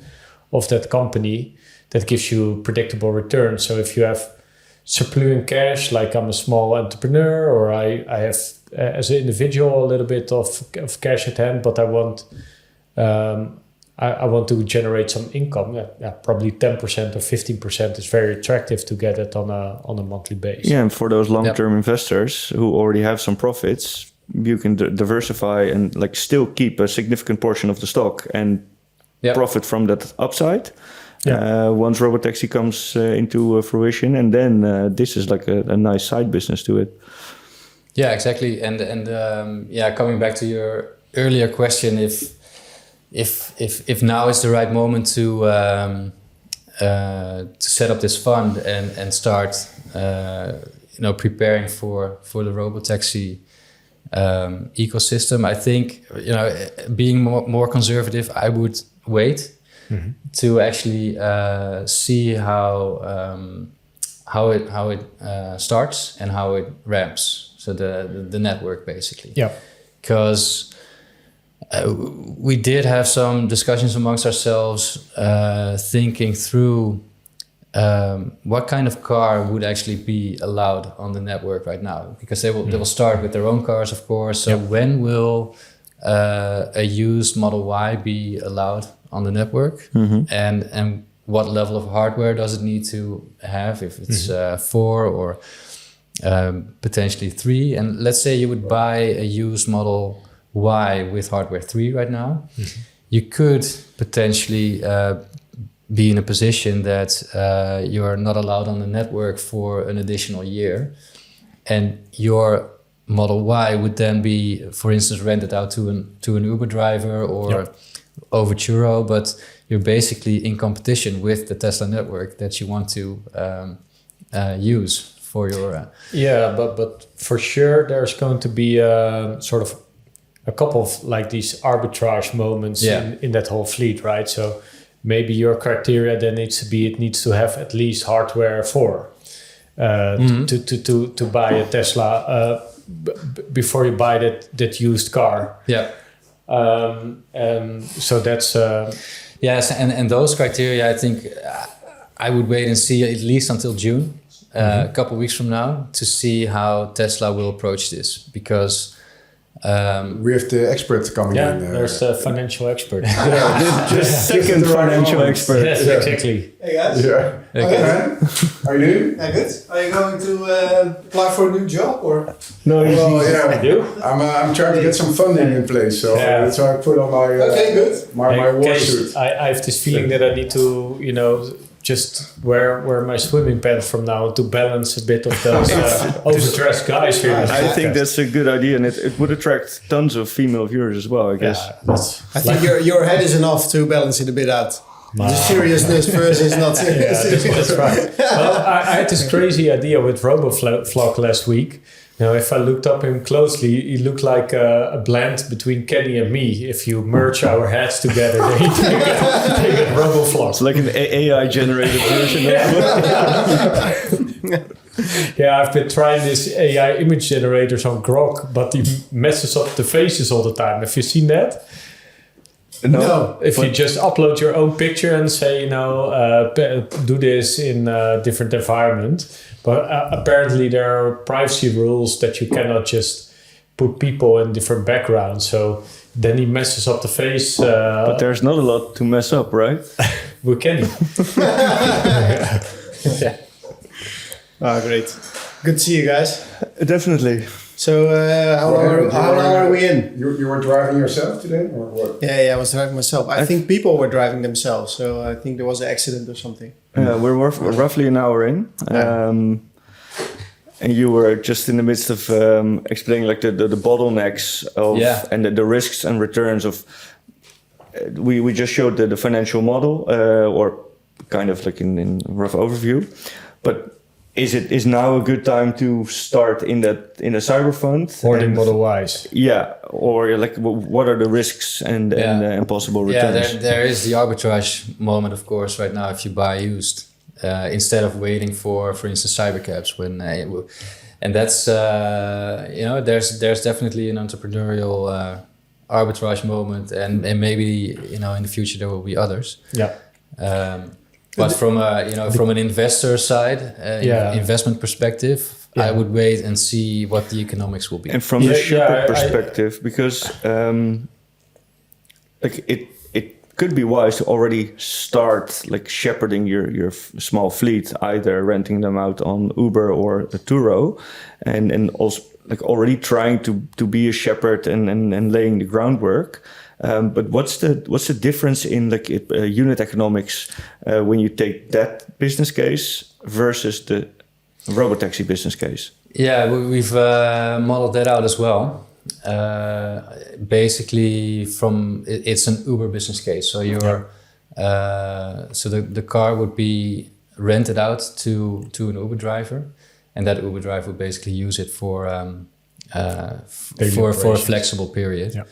company that gives you predictable returns. So if you have surplus in cash, like I'm a small entrepreneur, or I have as an individual a little bit of cash at hand, but I want to generate some income. Probably 10% or 15% is very attractive to get it on a monthly basis. Yeah, and for those long-term investors who already have some profits, you can diversify and still keep a significant portion of the stock and profit from that upside. Once Robotaxi comes into fruition, and then this is like a nice side business to it. Yeah, exactly. And coming back to your earlier question, if now is the right moment to set up this fund and start preparing for the Robotaxi ecosystem, I think being more conservative, I would wait to actually see how it starts and how it ramps. So the network basically. Yeah. Because we did have some discussions amongst ourselves, thinking through what kind of car would actually be allowed on the network right now, because they will start with their own cars, of course. So when will a used Model Y be allowed on the network, and what level of hardware does it need to have? If it's 4 or potentially 3, and let's say you would buy a used Model Y with hardware 3 right now, you could potentially be in a position that you're not allowed on the network for an additional year, and your Model Y would then be, for instance, rented out to an Uber driver or over Turo, but you're basically in competition with the Tesla network that you want to use for your. But for sure there's going to be sort of a couple of like these arbitrage moments in that whole fleet, right? So maybe your criteria then needs to be, it needs to have at least hardware 4 to buy a Tesla before you buy that used car. Yeah. And so that's yes, and those criteria, I think I would wait and see at least until June, a couple of weeks from now, to see how Tesla will approach this, because We have the expert coming in. There's the financial expert. Just second financial expert. Yes, exactly. Hey guys. Yeah. Okay. How are you doing? Yeah, good. Are you going to apply for a new job or? No, Well, yeah. You? I'm trying to get some funding in place, so that's why I put on my Okay, good. my war Kees, suit. I have this feeling that I need to, just wear my swimming pants from now to balance a bit of those overdressed guys here. I think that's a good idea, and it would attract tons of female viewers as well, I guess. I think your head is enough to balance it a bit out. The seriousness versus not serious. That's right. Well, I had this crazy idea with RoboVlog last week. Now, if I looked up him closely, he looked like a blend between Kenny and me. If you merge our heads together, then you get RoboVlog. It's like an AI-generated version of Yeah, I've been trying this AI image generators on Grok, but he messes up the faces all the time. Have you seen that? No. If you just upload your own picture and say, do this in a different environment. But apparently there are privacy rules that you cannot just put people in different backgrounds. So then he messes up the face. But there's not a lot to mess up, right? With Kenny. Yeah. Oh, great. Good to see you guys. Definitely. So how long are we in? You were driving yourself today, or what? Yeah, I was driving myself. I think people were driving themselves, so I think there was an accident or something. We're roughly an hour in. And you were just in the midst of explaining like the bottlenecks of and the risks and returns of. We just showed the financial model, or kind of like in rough overview, but. Is now a good time to start in a CyberFund? Hoarding model wise. Yeah, or like what are the risks and possible returns? Yeah, there is the arbitrage moment, of course, right now. If you buy used, instead of waiting for instance, Cybercabs, and that's there's definitely an entrepreneurial arbitrage moment, and maybe in the future there will be others. Yeah. But from an investor side, investment perspective, I would wait and see what the economics will be. And from the shipper perspective, because it could be wise to already start like shepherding your small fleet, either renting them out on Uber or Turo, and also like already trying to be a shepherd and laying the groundwork. But what's the difference in like unit economics when you take that business case versus the Robotaxi business case? Yeah, we've modeled that out as well. Basically, it's an Uber business case. So the car would be rented out to an Uber driver, and that Uber driver would basically use it for a flexible period. Yeah.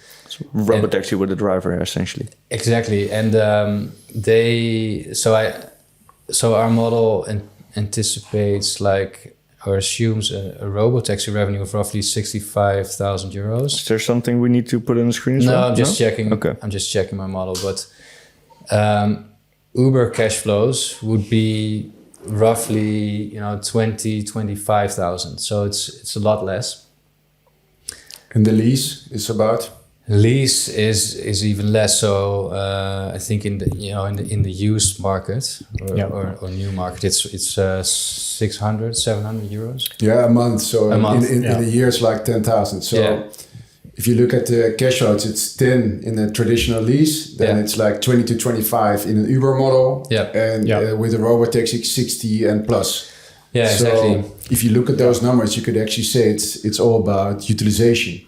Robotaxi with a driver, essentially. Exactly, and our model anticipates or assumes a Robotaxi revenue of roughly €65,000. Is there something we need to put on the screen? No, I'm just checking. Okay. I'm just checking my model, but Uber cash flows would be roughly 25,000. So it's a lot less. And the lease is about. Lease is even less. So I think in the used market or new market, it's 600, 700 euros. Yeah, a month. So a month. In a year, it's like 10,000. So if you look at the cash outs, it's 10 in a traditional lease. Then it's like 20 to 25 in an Uber model. Yeah. And with a Robotaxi, 60 and plus. Yeah, exactly. So if you look at those numbers, you could actually say it's all about utilization.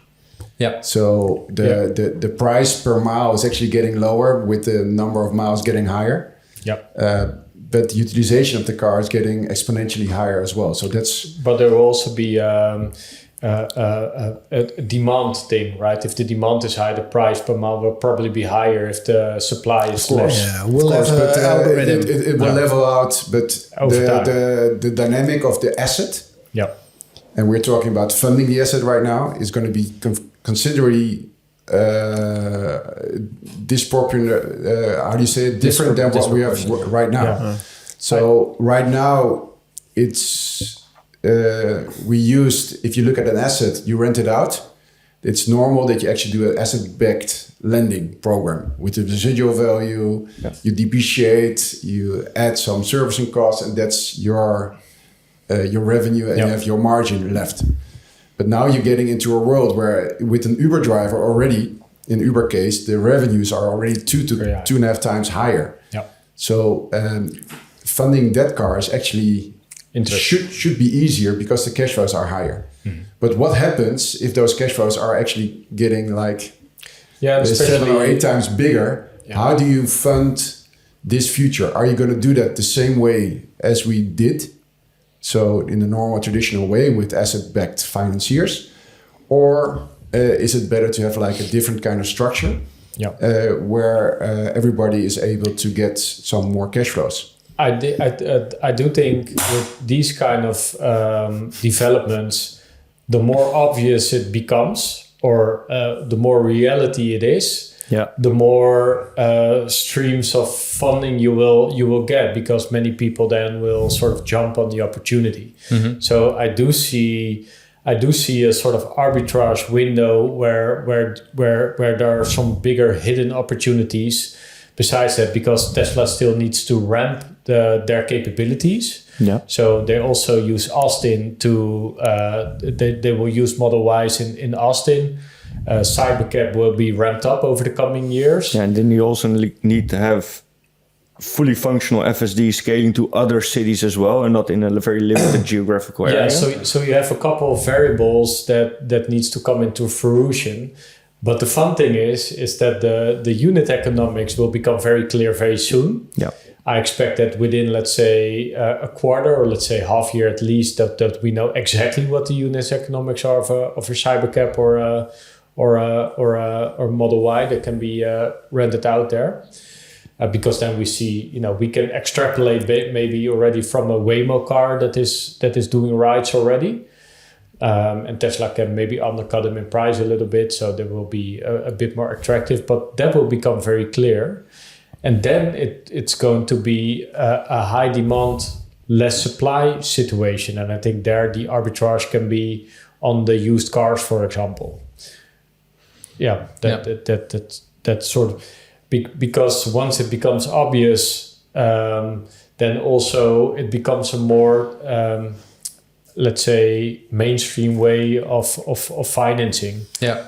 Yeah. So the price per mile is actually getting lower with the number of miles getting higher. Yep. But the utilization of the car is getting exponentially higher as well. So But there will also be a demand thing, right? If the demand is high, the price per mile will probably be higher if the supply is less. Yeah, we'll have an algorithm. It will level out, but the dynamic of the asset. Yeah. And we're talking about funding the asset right now is going to be considerably disproportionate. How do you say it? Different than what we have right now. Yeah. So right now, it's we used. If you look at an asset, you rent it out, it's normal that you actually do an asset-backed lending program with the residual value. Yeah. You depreciate, you add some servicing costs, and that's your revenue, and you have your margin left. But now you're getting into a world where with an Uber driver already, in Uber case, the revenues are already 2 to 2.5 times higher. Yeah. So funding that car is actually should be easier because the cash flows are higher. Mm-hmm. But what happens if those cash flows are actually getting like 7 or 8 times bigger? Yeah. How do you fund this future? Are you going to do that the same way as we did? So in the normal traditional way with asset-backed financiers? Or is it better to have like a different kind of structure where everybody is able to get some more cash flows? I do think with these kind of developments, the more obvious it becomes, or the more reality it is, the more streams of funding you will get, because many people then will sort of jump on the opportunity. Mm-hmm. So I do see a sort of arbitrage window where there are some bigger hidden opportunities besides that, because Tesla still needs to ramp their capabilities. Yeah. So they also use Austin to they will use Model Ys in Austin. Cybercab will be ramped up over the coming years. Yeah, and then you also need to have fully functional FSD scaling to other cities as well, and not in a very limited geographical area. Yeah, so you have a couple of variables that needs to come into fruition. But the fun thing is that the unit economics will become very clear very soon. Yeah. I expect that within, let's say, a quarter, or let's say half year at least, that we know exactly what the unit economics are of a Cybercab or a Model Y that can be rented out there. Because then we see, we can extrapolate maybe already from a Waymo car that is doing rides already. And Tesla can maybe undercut them in price a little bit, so they will be a bit more attractive, but that will become very clear. And then it's going to be a high demand, less supply situation. And I think there the arbitrage can be on the used cars, for example. Yeah, that sort of, because once it becomes obvious, then also it becomes a more let's say mainstream way of financing. Yeah.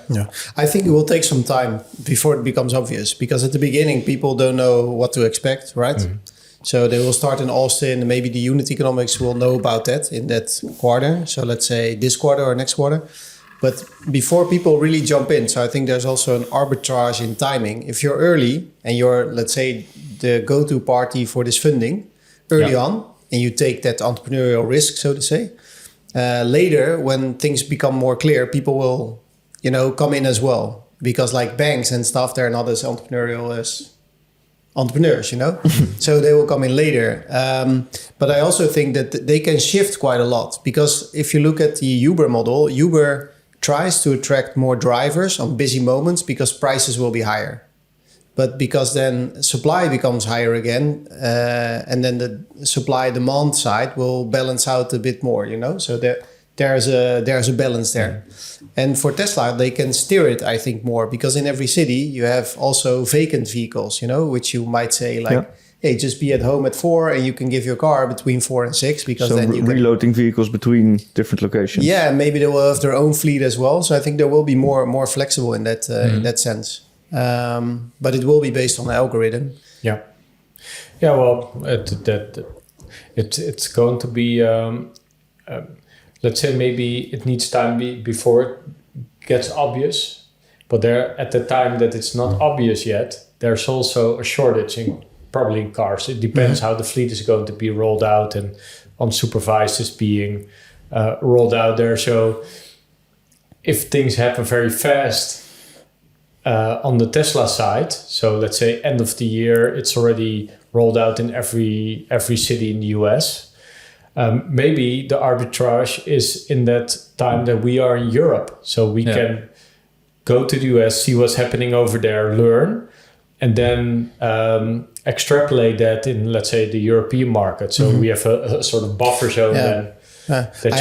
I think it will take some time before it becomes obvious, because at the beginning people don't know what to expect, right? Mm-hmm. So they will start in Austin, and maybe the unit economics will know about that in that quarter. So let's say this quarter or next quarter. But before people really jump in, so I think there's also an arbitrage in timing. If you're early and you're, let's say, the go-to party for this funding early on, and you take that entrepreneurial risk, so to say, later when things become more clear, people will, come in as well. Because like banks and stuff, they're not as entrepreneurial as entrepreneurs, so they will come in later. But I also think that they can shift quite a lot, because if you look at the Uber model, Uber tries to attract more drivers on busy moments because prices will be higher. But because then supply becomes higher again, and then the supply demand side will balance out a bit more, so there's a balance there. And for Tesla, they can steer it, I think, more, because in every city you have also vacant vehicles, which you might say like, hey, just be at home at 4 and you can give your car between 4 and 6, because so then you can reloading vehicles between different locations. Yeah, maybe they will have their own fleet as well. So I think there will be more flexible in that sense. But it will be based on the algorithm. Yeah. Well, it's going to be. Let's say maybe it needs time before it gets obvious. But there, at the time that it's not obvious yet, there's also a shortage probably in cars. It depends how the fleet is going to be rolled out, and unsupervised is being rolled out there. So if things happen very fast. On the Tesla side, so let's say end of the year, it's already rolled out in every city in the US. Maybe the arbitrage is in that time that we are in Europe, so we can go to the US, see what's happening over there, learn, and then extrapolate that in, let's say, the European market. So we have a sort of buffer zone then. that I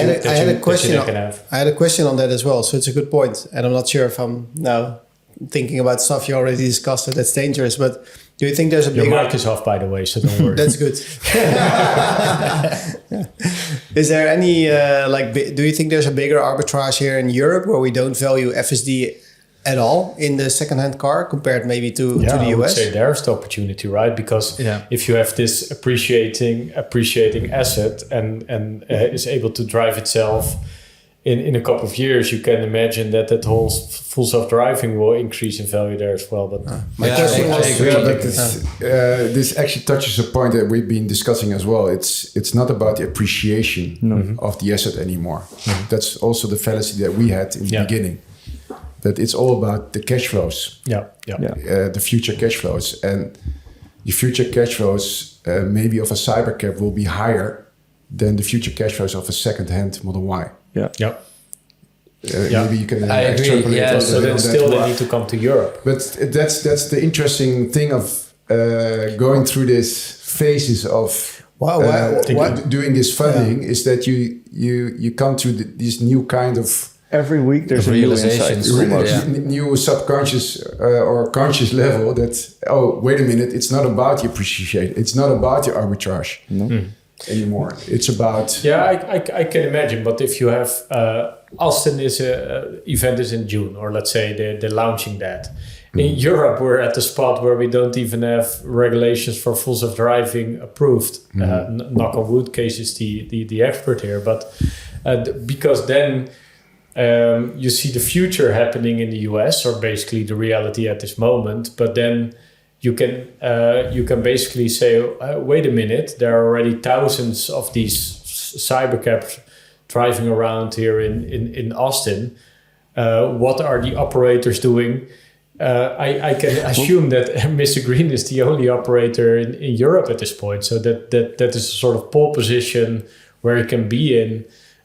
had a question on that as well. So it's a good point, and I'm not sure if I'm now thinking about stuff you already discussed. So that's dangerous. But do you think there's a Your bigger... mic is off, by the way, so don't worry. That's good. Is there any do you think there's a bigger arbitrage here in Europe where we don't value FSD at all in the second-hand car compared maybe to the US? I would say there's the opportunity, right? Because if you have this appreciating asset and is able to drive itself in a couple of years, you can imagine that whole full self-driving will increase in value there as well. But my question was, this actually touches a point that we've been discussing as well. It's not about the appreciation of the asset anymore. That's also the fallacy that we had in the beginning. That it's all about the cash flows. The future cash flows. And the future cash flows maybe of a Cybercab will be higher than the future cash flows of a second-hand Model Y. Maybe you can extrapolate. Yeah, so then still they need to come to Europe. But that's the interesting thing of going through these phases of doing this funding is that you come to this new kind of... Every week there's a new insight. New subconscious or conscious level that, oh, wait a minute, it's not about the appreciation. It's not about the arbitrage anymore. It's about... I can imagine. But if you have... Austin event is in June, or let's say they're launching that. In Europe, we're at the spot where we don't even have regulations for full self-driving approved. Knock on wood, Kees is the expert here. But because then... you see the future happening in the US, or basically the reality at this moment. But then you can basically say, wait a minute, there are already thousands of these Cybercabs driving around here in Austin. What are the operators doing? I can assume that MisterGreen is the only operator in Europe at this point. So that is a sort of pole position where you can be in.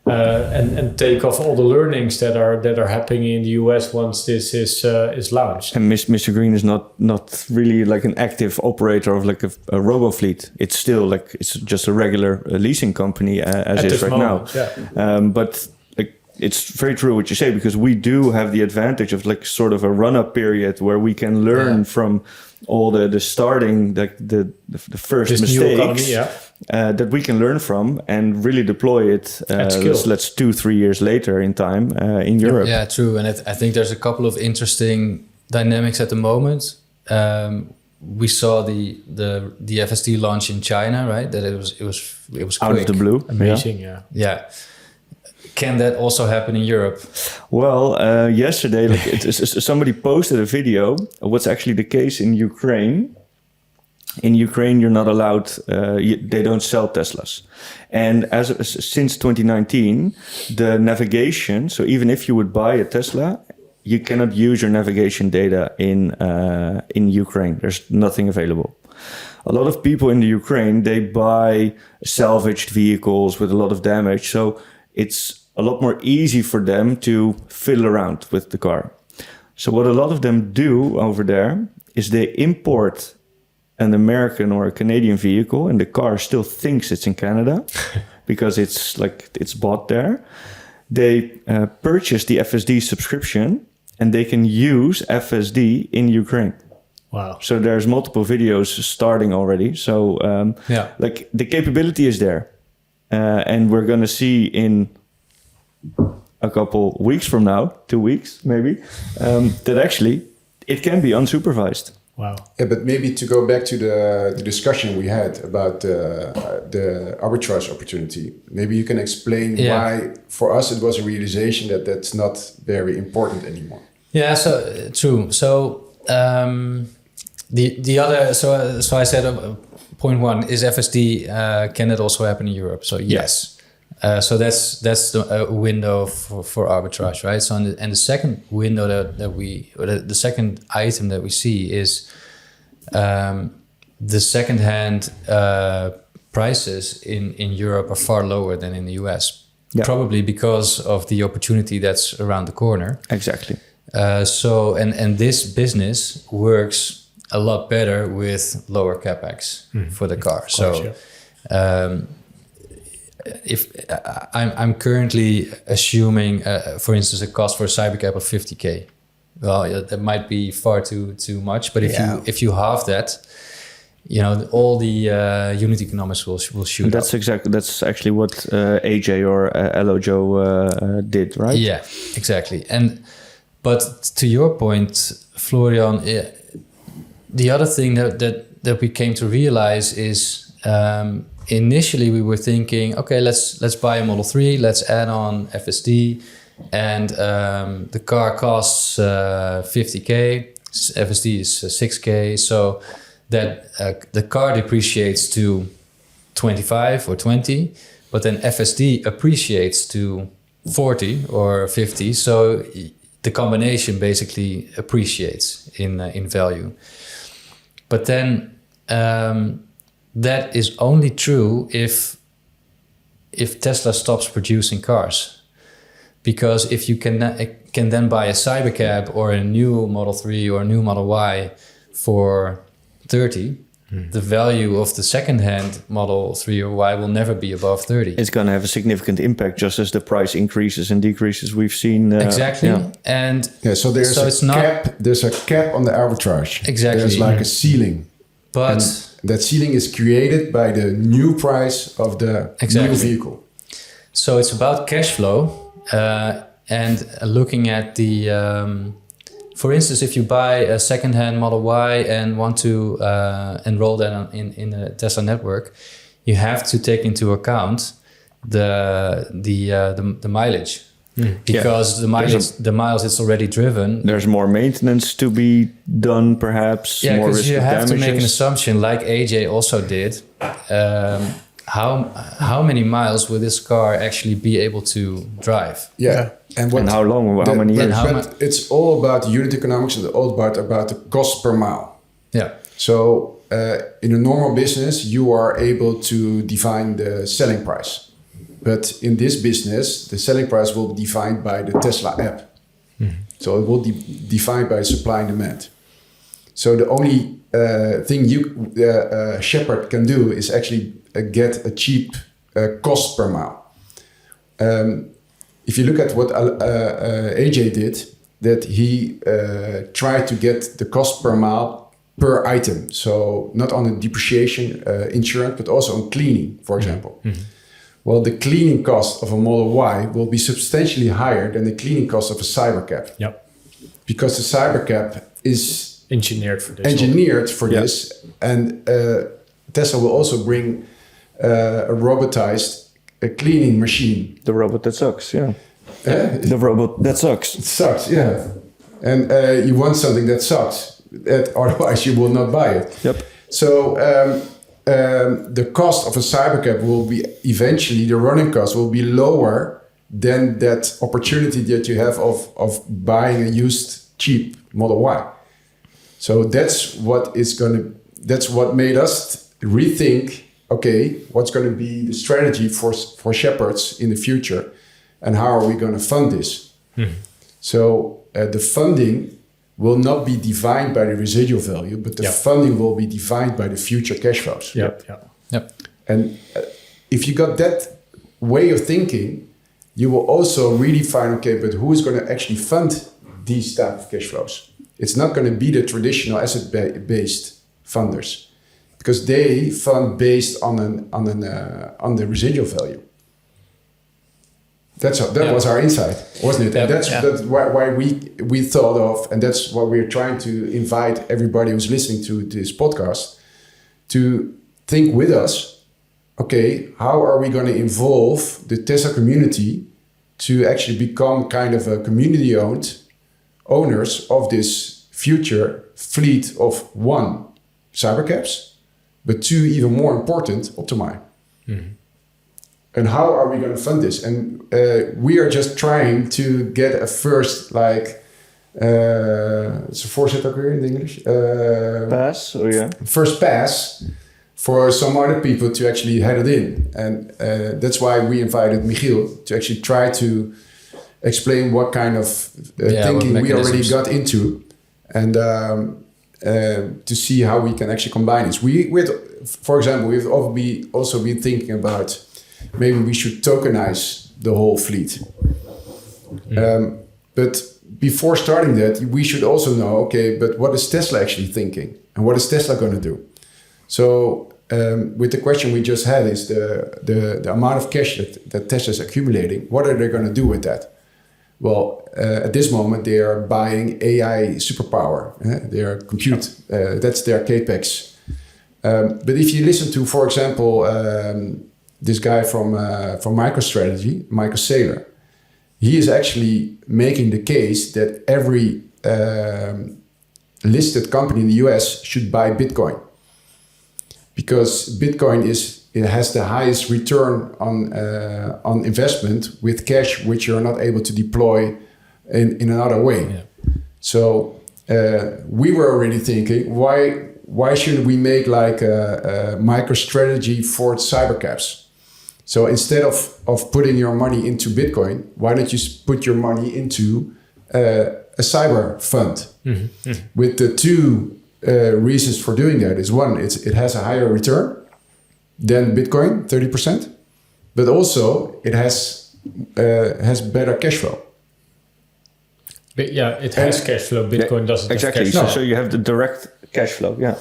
And take off all the learnings that are happening in the US once this is launched. And MisterGreen is not really like an active operator of like a robo fleet. It's still like it's just a regular leasing company as is right now. But like it's very true what you say, because we do have the advantage of like sort of a run-up period where we can learn from all the starting, like the first this mistakes that we can learn from and really deploy it. Let's 2-3 years later in time in Europe. Yeah, true. And I think there's a couple of interesting dynamics at the moment. We saw the FSD launch in China, right? That it was quick. Out of the blue. Amazing, yeah. Can that also happen in Europe? Well, yesterday, somebody posted a video of what's actually the case in Ukraine. In Ukraine, you're not allowed, they don't sell Teslas. And since 2019, the navigation, so even if you would buy a Tesla, you cannot use your navigation data in Ukraine. There's nothing available. A lot of people in the Ukraine, they buy salvaged vehicles with a lot of damage. So it's a lot more easy for them to fiddle around with the car. So what a lot of them do over there is they import an American or a Canadian vehicle, and the car still thinks it's in Canada because it's bought there. They purchase the FSD subscription, and they can use FSD in Ukraine. Wow! So there's multiple videos starting already. So like the capability is there, and we're gonna see in a couple weeks from now, 2 weeks maybe, that actually it can be unsupervised. Wow. Yeah, but maybe to go back to the discussion we had about the arbitrage opportunity, maybe you can explain why for us it was a realization that that's not very important anymore. Yeah, so true. So the other, so I said point one is FSD. Can it also happen in Europe? So yes. So that's the window for arbitrage, right? So and the second window the second item that we see is the secondhand prices in Europe are far lower than in the US. Yeah. Probably because of the opportunity that's around the corner. Exactly. So and this business works a lot better with lower capex for the car. So. if I'm currently assuming, for instance, a cost for a Cybercab of 50K. Well, that might be far too much, but if you halve that, all the unit economics will shoot That's up. That's actually what AJ or Elojo did, right? Yeah, exactly. But to your point, Florian, the other thing that we came to realize is initially we were thinking, okay, let's buy a Model 3, let's add on FSD, and the car costs 50K, FSD is 6K, so that the car depreciates to 25 or 20, but then FSD appreciates to 40 or 50, so the combination basically appreciates in value. But then that is only true if Tesla stops producing cars. Because if you can then buy a Cybercab or a new Model 3 or a new Model Y for 30, the value of the second-hand Model 3 or Y will never be above 30. It's going to have a significant impact just as the price increases and decreases we've seen. Exactly. Yeah. And so there's a cap on the arbitrage. Exactly. There's like a ceiling. But that ceiling is created by the new price of the new vehicle. So it's about cash flow. And looking at the, for instance, if you buy a second-hand Model Y and want to enroll that in a Tesla network, you have to take into account the mileage, because the miles it's already driven. There's more maintenance to be done, perhaps. Yeah, more because risk you of have damages. to make an assumption, like AJ also did. How many miles will this car actually be able to drive? Yeah. And how long? How many years? But it's all about the unit economics and all about the cost per mile. Yeah. So in a normal business, you are able to define the selling price. But in this business, the selling price will be defined by the Tesla app. Mm-hmm. So it will be defined by supply and demand. So the only thing Shepherd can do is actually get a cheap cost per mile. If you look at what AJ did, that he tried to get the cost per mile per item. So not on a depreciation insurance, but also on cleaning, for example. Mm-hmm. Well, the cleaning cost of a Model Y will be substantially higher than the cleaning cost of a Cybercab. Yep. Because the Cybercab is engineered for this. And Tesla will also bring a robotized cleaning machine. The robot that sucks, yeah. The robot that sucks. It sucks, yeah. And you want something that sucks. Otherwise, you will not buy it. Yep. So the cost of a Cybercab will be eventually, the running cost will be lower than that opportunity that you have of buying a used cheap Model Y. So that's what made us rethink, okay, what's going to be the strategy for shepherds in the future, and how are we going to fund this? Mm-hmm. So the funding will not be defined by the residual value, but the funding will be defined by the future cash flows. Yep. And if you got that way of thinking, you will also really find, okay, but who is going to actually fund these type of cash flows? It's not going to be the traditional asset-based funders, because they fund based on the residual value. That was our insight, wasn't it? And that's why we thought of, and that's what we're trying to invite everybody who's listening to this podcast to think with us. Okay, how are we going to involve the Tesla community to actually become kind of a community-owned owners of this future fleet of one, Cybercabs, but two, even more important, Autonomy. Mm-hmm. And how are we going to fund this? And we are just trying to get a first, it's a voorzet ook weer in English? Pass, first pass for some other people to actually head it in. And that's why we invited Michiel to actually try to explain what kind of thinking we already got into, and to see how we can actually combine this. For example, we've also been thinking about maybe we should tokenize the whole fleet. But before starting that, we should also know, okay, but what is Tesla actually thinking? And what is Tesla going to do? So with the question we just had is the amount of cash that Tesla is accumulating, what are they going to do with that? Well, at this moment, they are buying AI superpower. They are compute. That's their capex. But if you listen to, for example, this guy from MicroStrategy, Michael Saylor, he is actually making the case that every listed company in the US should buy Bitcoin, because Bitcoin has the highest return on investment with cash, which you're not able to deploy in another way. Yeah. So we were already thinking, why shouldn't we make like a MicroStrategy for Cybercabs? So instead of putting your money into Bitcoin, why don't you put your money into a CyberFund? With the two reasons for doing that is, one, it has a higher return than Bitcoin, 30%, but also it has better cash flow. But yeah, it has cash flow. Bitcoin doesn't exactly. have cash flow. So you have the direct cash flow. Yeah.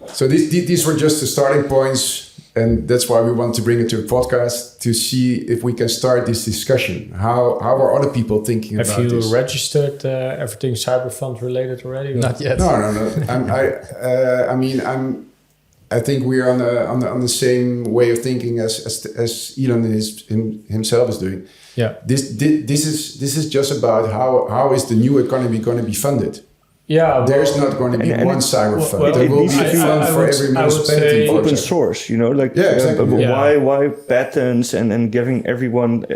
So these were just the starting points, and that's why we want to bring it to a podcast to see if we can start this discussion. How are other people thinking about this? Have you registered everything CyberFund related already? Not yet. No. I think we're on the same way of thinking as Elon himself is doing. Yeah. This is just about how is the new economy going to be funded. Yeah, there's not going to be one cyberfund. There will be a fund for every municipality. Open source, exactly. Why patents and giving everyone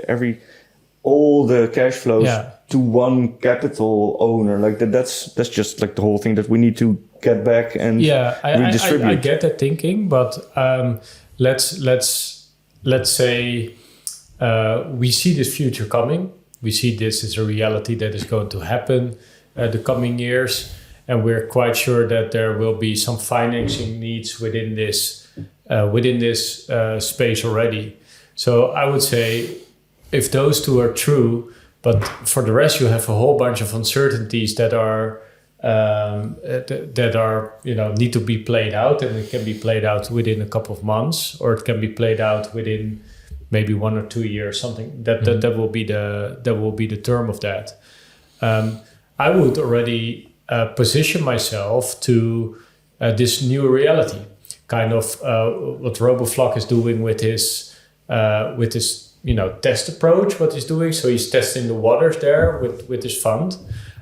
all the cash flows to one capital owner? Like that's just like the whole thing that we need to get back and redistribute. I get that thinking, but let's say we see this future coming. We see this as a reality that is going to happen the coming years, and we're quite sure that there will be some financing needs within this space already. So I would say, if those two are true, but for the rest you have a whole bunch of uncertainties that are need to be played out, and it can be played out within a couple of months, or it can be played out within maybe 1 or 2 years, something that will be the term of that. I would already position myself to this new reality, kind of what RoboFlock is doing with his test approach. What he's doing, so he's testing the waters there with his fund.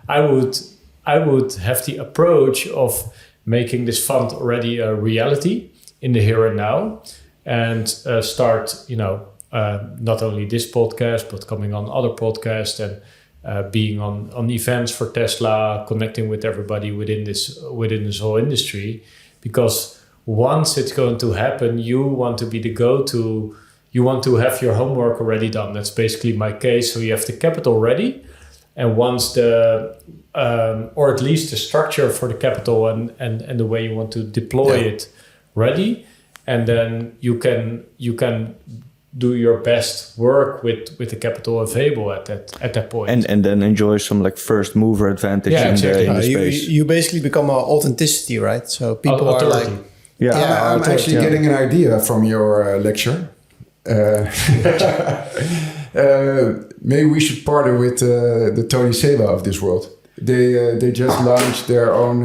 I would have the approach of making this fund already a reality in the here and now, and start not only this podcast but coming on other podcasts and being on events for Tesla, connecting with everybody within this whole industry. Because once it's going to happen, you want to be the go-to. You want to have your homework already done. That's basically my case. So you have the capital ready, and once or at least the structure for the capital and the way you want to deploy it ready, and then you can do your best work with the capital available at that point, and then enjoy some like first mover advantage in the space. You basically become an authenticity, right? So people are like, I'm actually getting an idea from your lecture. Maybe we should partner with the Tony Seba of this world. They just launched their own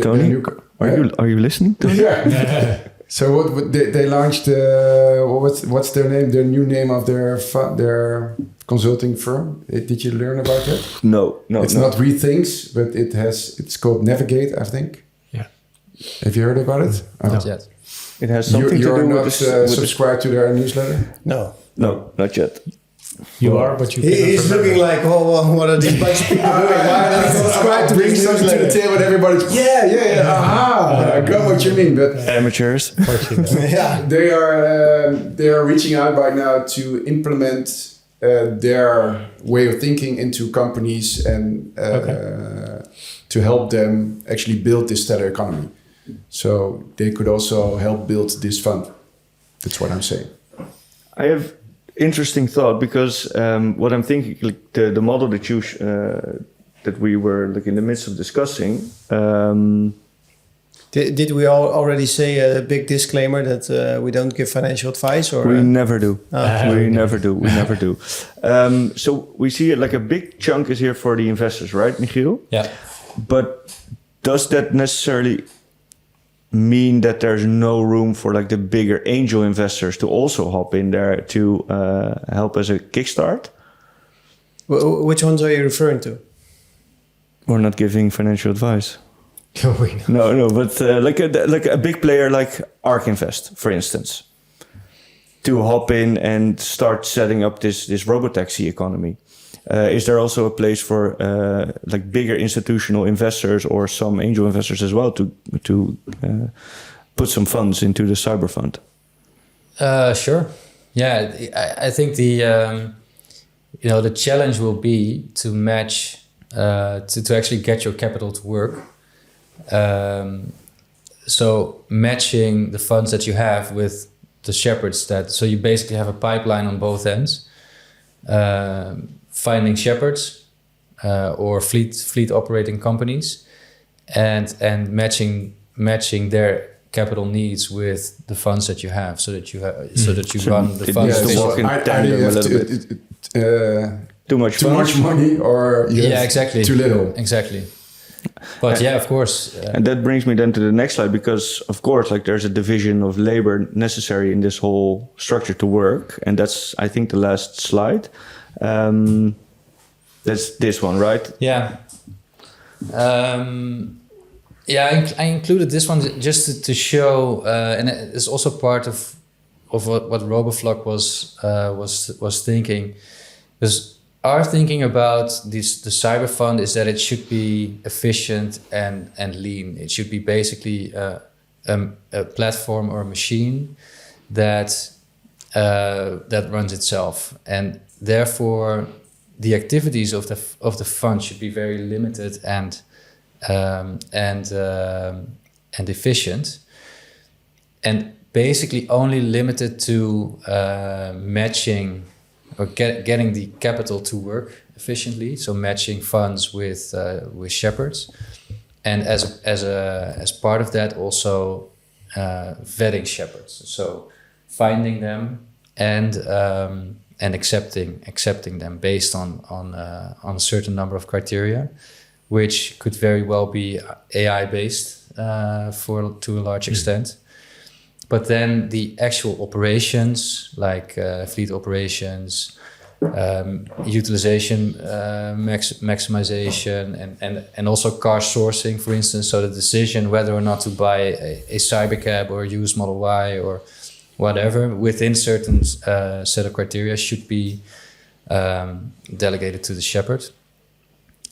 Tony, new, are you listening, Tony? Yeah. So what they launched? What's their name? Their new name of their consulting firm? Did you learn about that? No. It's not Rethinks, but it's called Navigate, I think. Yeah. Have you heard about it? Not yet. It has something to do with... You're not subscribed to their newsletter? No, not yet. You are, but you he's looking like, what are these bunch of people doing? Why are they not subscribed to bring something to the table and everybody's, aha, I got what you mean. But amateurs. They are reaching out right now to implement their way of thinking into companies and to help them actually build this stellar economy. So they could also help build this fund. That's what I'm saying. I have interesting thought because what I'm thinking, like the model that you that we were like in the midst of discussing. Did we already say a big disclaimer that we don't give financial advice? Or we never do. Okay. We never do. We never do. So we see it like a big chunk is here for the investors, right, Michiel? Yeah. But does that necessarily mean that there's no room for like the bigger angel investors to also hop in there to help as a kickstart? Which ones are you referring to? We're not giving financial advice. No, but like a big player like ARK Invest, for instance, to hop in and start setting up this robotaxi economy. Is there also a place for like bigger institutional investors or some angel investors as well to put some funds into the CyberFund? Sure. Yeah, I think the challenge will be to match to actually get your capital to work. So matching the funds that you have with the shepherds so you basically have a pipeline on both ends. Finding shepherds or fleet operating companies and matching their capital needs with the funds that you have so that you run the funds. To walk in tandem a little bit. Too much money or exactly. too little. Exactly. But yeah, of course. And that brings me then to the next slide, because of course, like there's a division of labor necessary in this whole structure to work. And that's, I think, the last slide. That's this one, right? Yeah. I included this one just to show, and it's also part of what RoboFlock was thinking. Because our thinking about the CyberFund is that it should be efficient and lean. It should be basically a platform or a machine that runs itself, and therefore the activities of the fund should be very limited and efficient, and basically only limited to matching or getting the capital to work efficiently. So matching funds with shepherds, and as part of that also vetting shepherds. So finding them and accepting them based on a certain number of criteria, which could very well be AI based to a large extent. But then the actual operations, like fleet operations, utilization maximization, and also car sourcing, for instance. So the decision whether or not to buy a Cybercab or a used Model Y or whatever within certain set of criteria should be delegated to the shepherd.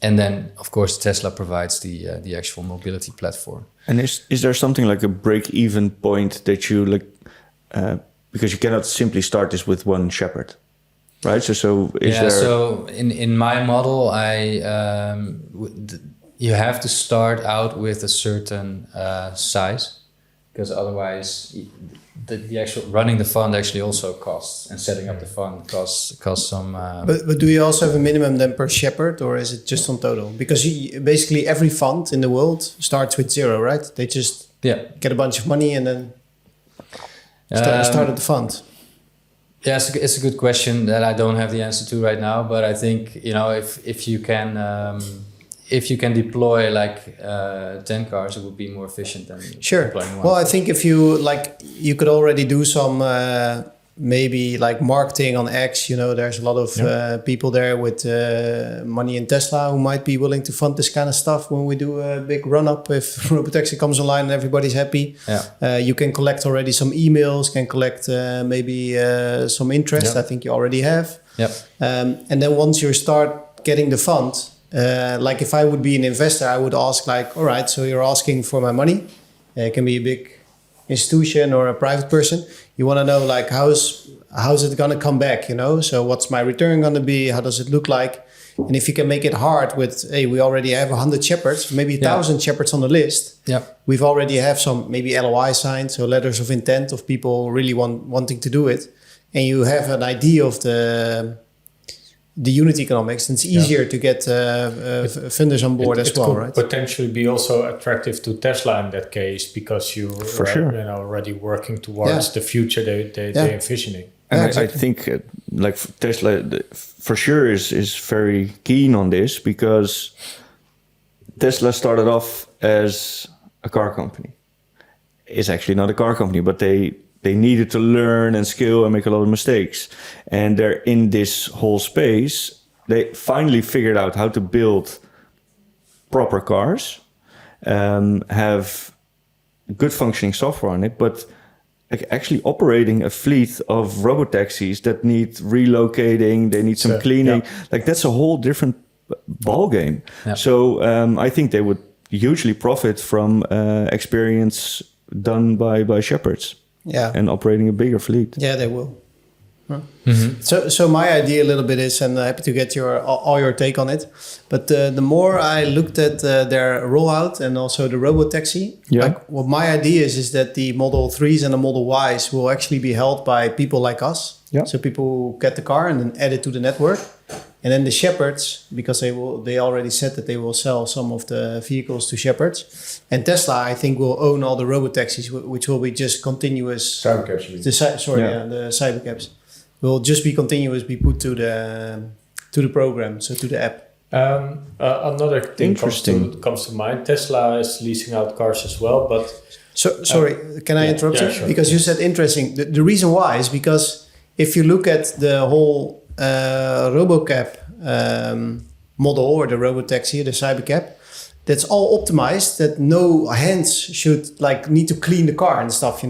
And then, of course, Tesla provides the actual mobility platform. And is there something like a break-even point that you like? Because you cannot simply start this with one shepherd, right? So is there? So in my model, you have to start out with a certain size, because otherwise the actual running the fund actually also costs, and setting up the fund costs some. But do you also have a minimum then per shepherd, or is it just on total? Because basically every fund in the world starts with zero, right? They just get a bunch of money and then start the fund. Yeah, it's a good question that I don't have the answer to right now. But I think if you can deploy like 10 cars, it would be more efficient than deploying one. Well, I think if you you could already do some maybe like marketing on X. There's a lot of people there with money in Tesla who might be willing to fund this kind of stuff when we do a big run up. If Robotaxi comes online and everybody's happy, you can collect already some emails, can collect maybe some interest. I think you already have. And then once you start getting the fund. Like if I would be an investor, I would ask like, all right, so you're asking for my money. It can be a big institution or a private person. You want to know like how's it going to come back, So what's my return going to be? How does it look like? And if you can make it hard with, hey, we already have 100 shepherds, maybe 1,000 shepherds on the list. We've already have some maybe LOI signed, so letters of intent of people really wanting to do it. and you have an idea of the unit economics, and it's easier to get funders on board as well, could right? Potentially be also attractive to Tesla in that case, because you For sure. already working towards the future they're envisioning. And exactly. I think like Tesla for sure is very keen on this, because Tesla started off as a car company. It's actually not a car company, but they needed to learn and scale and make a lot of mistakes. And they're in this whole space. They finally figured out how to build proper cars, have good functioning software on it, but actually operating a fleet of robotaxis that need relocating, they need some cleaning. Like that's a whole different ball game. Yeah. So I think they would hugely profit from experience done by shepherds. Yeah. And operating a bigger fleet. Yeah, they will. So my idea a little bit is, and I'm happy to get all your take on it, but the more I looked at their rollout and also the Robotaxi, like what my idea is that the Model 3s and the Model Ys will actually be held by people like us. Yeah. So people who get the car and then add it to the network. And then the shepherds, because they already said that they will sell some of the vehicles to shepherds. And Tesla, I think, will own all the Robotaxis, which will be just continuous. Cybercabs, you mean? The Cybercabs will just be continuously put to the program, so to the app. Another thing comes to mind. Tesla is leasing out cars as well, but sorry, can I interrupt you? Sure. Because you said interesting. The reason why is because if you look at the whole RoboCab model, or the Robotaxi, the Cybercab, that's all optimized that no hands should need to clean the car and stuff,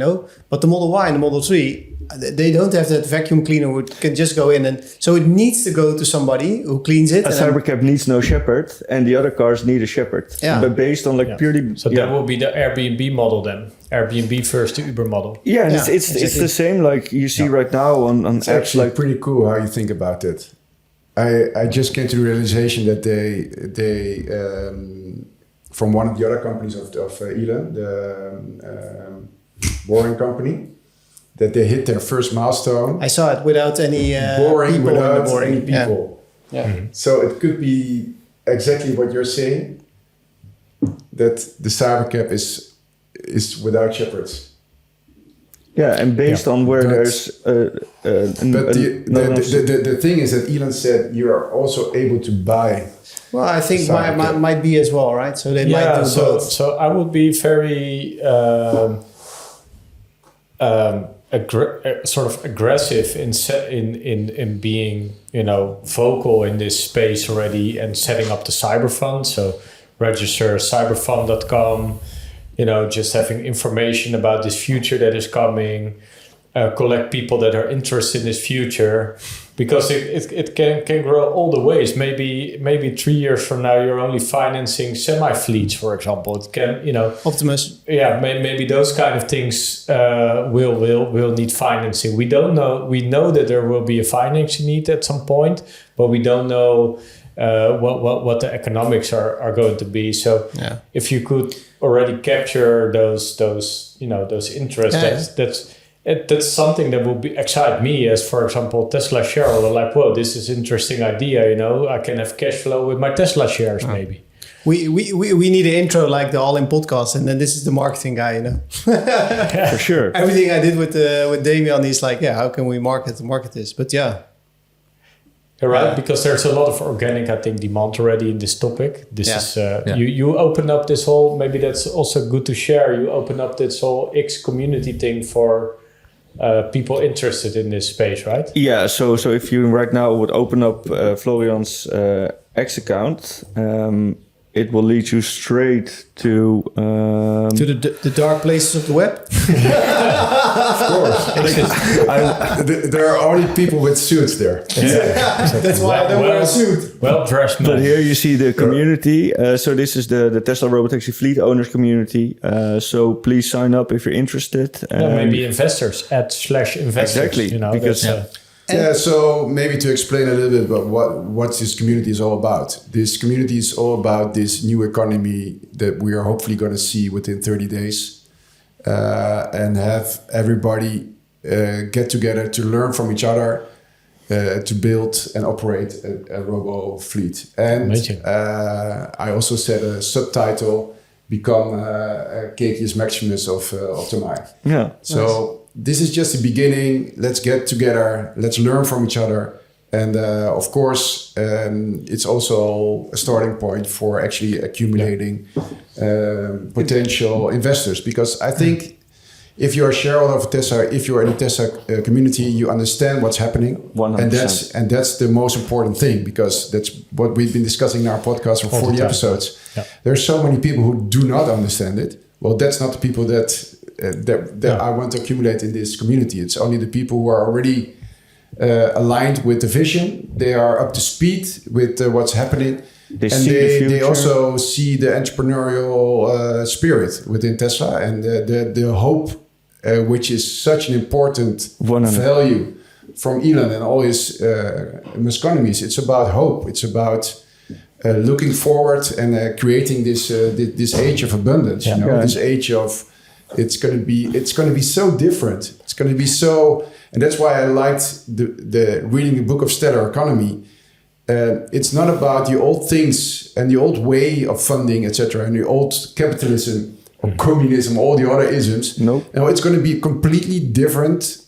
But the Model Y and the Model 3, they don't have that vacuum cleaner who can just go in, and so it needs to go to somebody who cleans it. A Cybercab needs no shepherd, and the other cars need a shepherd. Yeah. But based on purely... So that will be the Airbnb model then. Airbnb first to Uber model. Yeah, and Yeah, it's exactly. the same like you see right now on It's apps actually like... pretty cool how you think about it. I just came to the realization that they from one of the other companies of Elon, the boring company, that they hit their first milestone. I saw it without any boring people in the without boring. any people. Yeah. So it could be exactly what you're saying, that the Cybercab is without shepherds. Yeah, and based on where But- there's... But the thing is that Elon said you are also able to buy. Well, I think Cybercab. might be as well, right? So they might do both. So I would be very sort of aggressive in being vocal in this space already and setting up the CyberFund. So register cyberfund.com. Just having information about this future that is coming, collect people that are interested in this future, because it can grow all the ways. Maybe 3 years from now, you're only financing semi-fleets, for example. It can, Optimus. Yeah, maybe those kind of things will need financing. We don't know. We know that there will be a financing need at some point, but we don't know what the economics are going to be. So if you could already capture those interests, that's something that would excite me as, for example, Tesla shareholder. Like, whoa, this is interesting idea. I can have cash flow with my Tesla shares, maybe. We need an intro like the All In podcast, and then this is the marketing guy, For sure. Everything I did with Demian, he's like, how can we market this? But You're right, because there's a lot of organic, I think, demand already in this topic. This is you open up this whole. Maybe that's also good to share. You open up this whole X community thing for people interested in this space, right? Yeah, so if you right now would open up Florian's X account, it will lead you straight to the dark places of the web. Of course. There are only people with suits there. That's why I don't wear a suit. Well dressed man. But here you see the community. So this is the Tesla Robotaxi Fleet Owners community. So please sign up if you're interested. Maybe investors /investors. Exactly, because so maybe to explain a little bit about what this community is all about. This community is all about this new economy that we are hopefully going to see within 30 days, and have everybody get together to learn from each other, to build and operate a robo fleet. And I also said a subtitle, become Kees Maximus of Autonomy. Yeah. So this is just the beginning. Let's get together. Let's learn from each other. And of course, it's also a starting point for actually accumulating potential investors. Because I think if you're a shareholder of Tesla, if you're in the Tesla community, you understand what's happening. 100%. And that's the most important thing, because that's what we've been discussing in our podcast for 40 episodes. Yeah. There's so many people who do not understand it. Well, that's not the people that I want to accumulate in this community. It's only the people who are already aligned with the vision. They are up to speed with what's happening. They also see the entrepreneurial spirit within Tesla and the hope, which is such an important value from Elon and all his Misconceptions. It's about hope. It's about looking forward and creating this age of abundance. This age of it's going to be so different. It's going to be so, and that's why I liked the reading the book of Stellar Economy. It's not about the old things and the old way of funding, etc., and the old capitalism or communism, all the other isms. No, it's going to be a completely different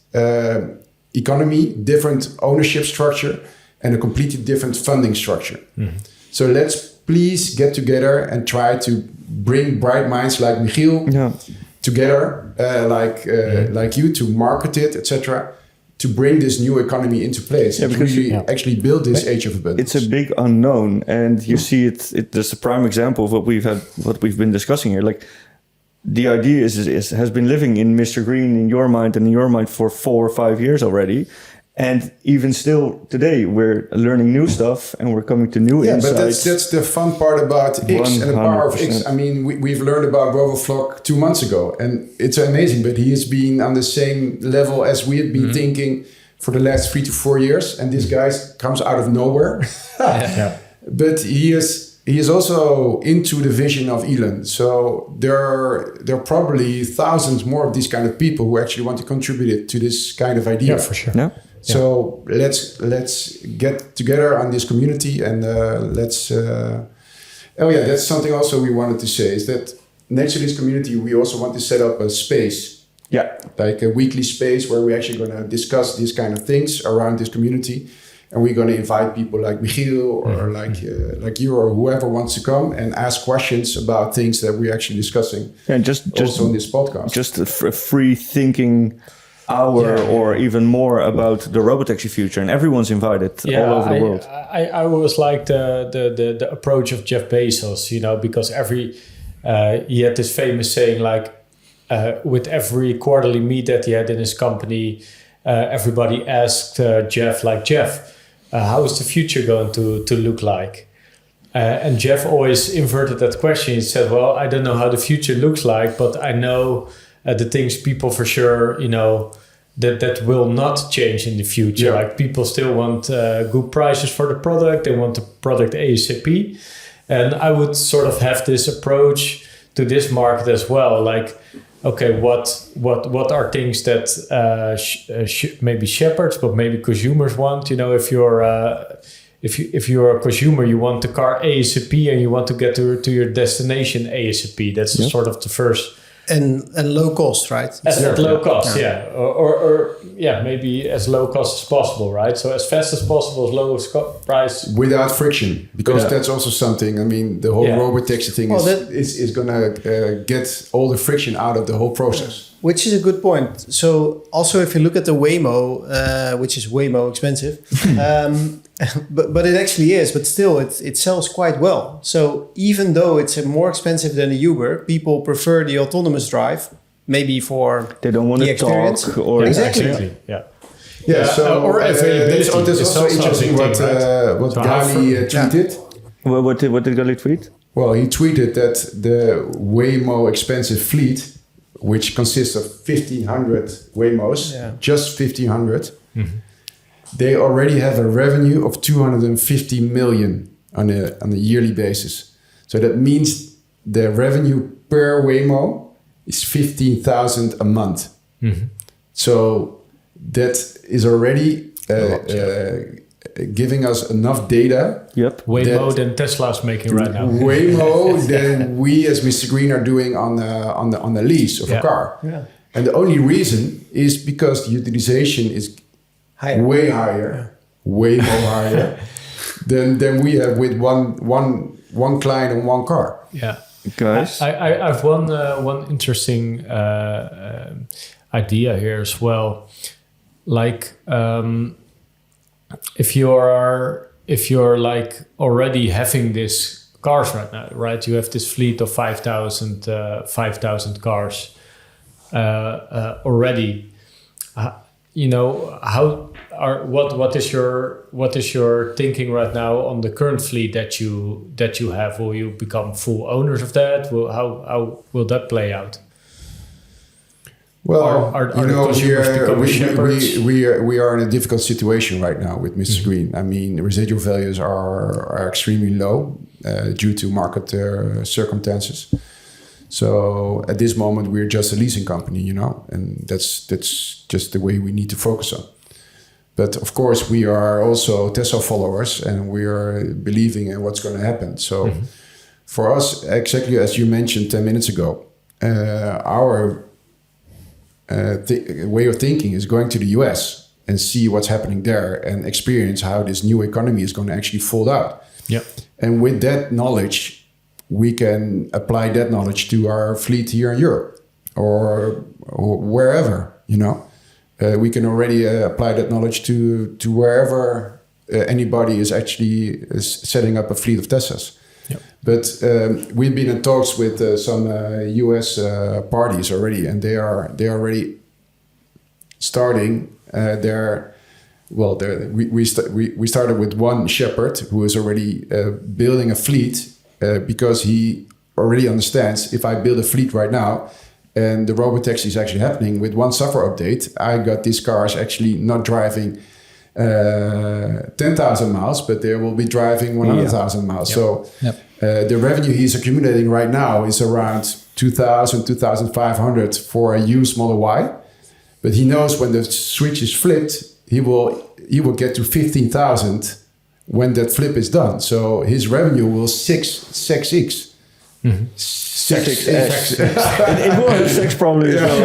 economy, different ownership structure, and a completely different funding structure. Mm-hmm. So let's please get together and try to bring bright minds like Michiel together, like you, to market it, etc., to bring this new economy into place and really actually build this age of abundance. It's a big unknown, and you see it. There's a prime example of what we've been discussing here. Like, the idea has been living in MisterGreen in your mind and in your mind for 4 or 5 years already. And even still today, we're learning new stuff and we're coming to new insights. Yeah, but that's the fun part about X and the power of X. I mean, we've learned about RoboFlock 2 months ago, and it's amazing. But he has been on the same level as we had been thinking for the last 3 to 4 years. And this guy comes out of nowhere. But he is also into the vision of Elon. So there are probably thousands more of these kind of people who actually want to contribute to this kind of idea. Yeah, for sure. Yeah. So let's get together on this community and let's. That's something also we wanted to say, is that next to this community, we also want to set up a space. Yeah, like a weekly space where we're actually going to discuss these kind of things around this community, and we're going to invite people like Michiel or like you or whoever wants to come and ask questions about things that we're actually discussing. And just also in this podcast, just a free thinking hour or even more about the Robotaxi future, and everyone's invited all over the world. I always like the approach of Jeff Bezos, because he had this famous saying, like, with every quarterly meet that he had in his company, everybody asked Jeff, how is the future going to look like? And Jeff always inverted that question. He said, well, I don't know how the future looks like, but I know the things people for sure, that will not change in the future. Yeah. Like, people still want good prices for the product. They want the product ASAP. And I would sort of have this approach to this market as well. Like, okay, what are things that maybe shepherds, but maybe consumers want? If you're a consumer, you want the car ASAP and you want to get to your destination ASAP. That's sort of the first. And low cost, right? At low cost, or maybe as low cost as possible, right? So as fast as possible, as low as price, without friction, because that's also something. I mean, the whole Robotaxi thing is gonna get all the friction out of the whole process. Which is a good point. So also, if you look at the Waymo, which is way more expensive, but it actually is. But still, it sells quite well. So even though it's more expensive than a Uber, people prefer the autonomous drive. Maybe for they don't want the to experience. Talk or exactly. So or there's also interesting what Gali tweeted. Well, what did Gali tweet? Well, he tweeted that the Waymo expensive fleet, which consists of 1,500 Waymos, just 1,500, they already have a revenue of 250 million on a yearly basis. So that means the revenue per Waymo is 15,000 a month. So that is already giving us enough data. Yep. Way more than Tesla's making right now. Way more than we as MisterGreen are doing on the lease of a car. Yeah. And the only reason is because the utilization is way higher, way more higher than we have with one client and one car. Yeah. Guys, I've one interesting idea here as well. Like if you're like already having these cars right now, right? You have this fleet of 5,000 cars already. What is your thinking right now on the current fleet that you have? Will you become full owners of that? How will that play out? Well, are the consumers becoming shepherds? we are in a difficult situation right now with MisterGreen. I mean, residual values are extremely low due to market circumstances. So at this moment, we're just a leasing company, and that's just the way we need to focus on. But of course, we are also Tesla followers, and we are believing in what's going to happen. So for us, exactly as you mentioned 10 minutes ago, our way of thinking is going to the US and see what's happening there and experience how this new economy is going to actually fold out. Yeah. And with that knowledge, we can apply that knowledge to our fleet here in Europe or wherever, we can already apply that knowledge to wherever anybody is actually setting up a fleet of Teslas. Yep. But we've been in talks with some US parties already, and they are already starting we started with one shepherd who is already building a fleet because he already understands if I build a fleet right now and the Robotaxi is actually happening with one software update, I got these cars actually not driving 10,000 miles, but they will be driving 100,000 miles. Yep. So the revenue he's accumulating right now is around 2,000, 2,500 for a used Model Y. But he knows when the switch is flipped, he will get to 15,000 when that flip is done. So his revenue will 6x. Mm-hmm. 6x. It will have 6 probably as well.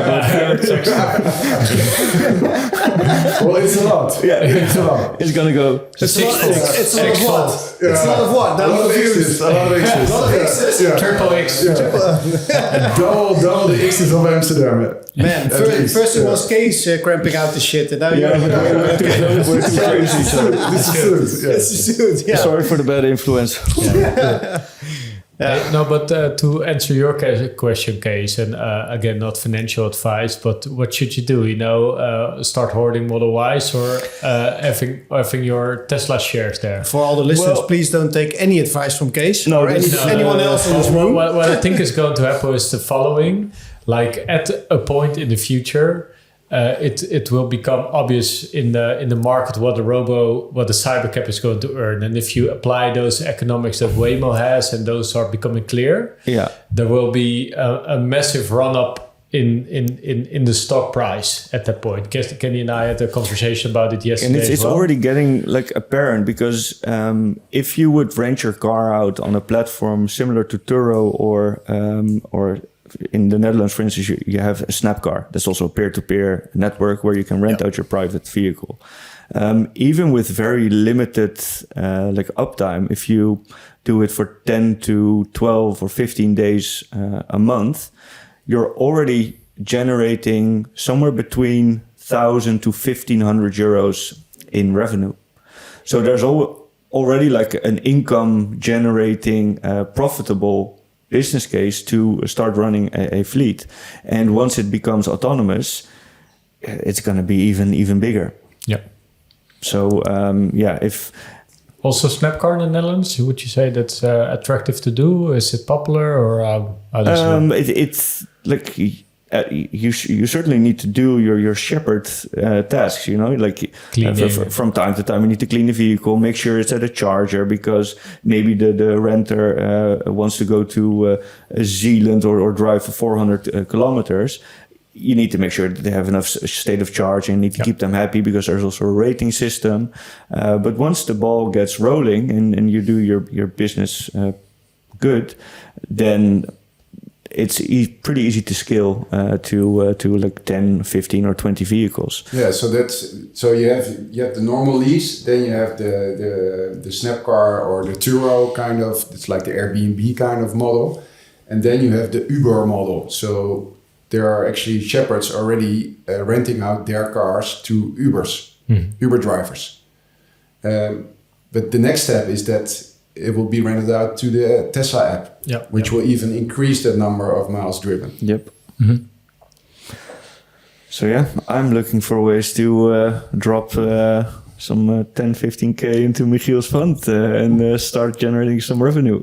Well, it's a lot. Yeah, it's a lot. It's gonna go. It's a lot of what? It's a lot of what? A lot of X's. A lot of X's. Triple X. Double the X's of Amsterdam. Man, first it was Kees cramping out the shit, and now you're We're too crazy. This is suit. Yeah. Sorry for the bad influence. No, but to answer your question, Kees, and again, not financial advice, but what should you do? Start hoarding Model Ys or having your Tesla shares there? For all the listeners, please don't take any advice from Kees or anyone else in this room. room. What I think is going to happen is the following: like at a point in the future, it will become obvious in the market what the Cybercab is going to earn, and if you apply those economics that Waymo has, and those are becoming clear, there will be a massive run up in the stock price at that point. Kenny and I had a conversation about it yesterday. And it's already getting apparent because if you would rent your car out on a platform similar to Turo or in the Netherlands, for instance, you have a Snapcar. That's also a peer-to-peer network where you can rent out your private vehicle. Even with very limited uptime, if you do it for 10 to 12 or 15 days a month, you're already generating somewhere between 1,000 to 1,500 euros in revenue. So there's already an income generating profitable business case to start running a fleet. And once it becomes autonomous, it's going to be even bigger. Yeah. So, if... Also Snapcar in the Netherlands, would you say that's attractive to do? Is it popular or how does it work? It's you certainly need to do your shepherd tasks, from time to time you need to clean the vehicle, make sure it's at a charger because maybe the renter wants to go to Zealand or drive for 400 kilometers. you need to make sure that they have enough state of charge and you need to keep them happy because there's also a rating system. But once the ball gets rolling and you do your business good, then it's pretty easy to scale to like 10, 15 or 20 vehicles. Yeah, so you have the normal lease, then you have the snap car or the Turo kind of, it's like the Airbnb kind of model. And then you have the Uber model. So there are actually shepherds already renting out their cars to Uber drivers. But the next step is that it will be rented out to the Tesla app, which will even increase the number of miles driven. Yep. Mm-hmm. So yeah, I'm looking for ways to drop some 10, 15K into Michiel's fund and start generating some revenue.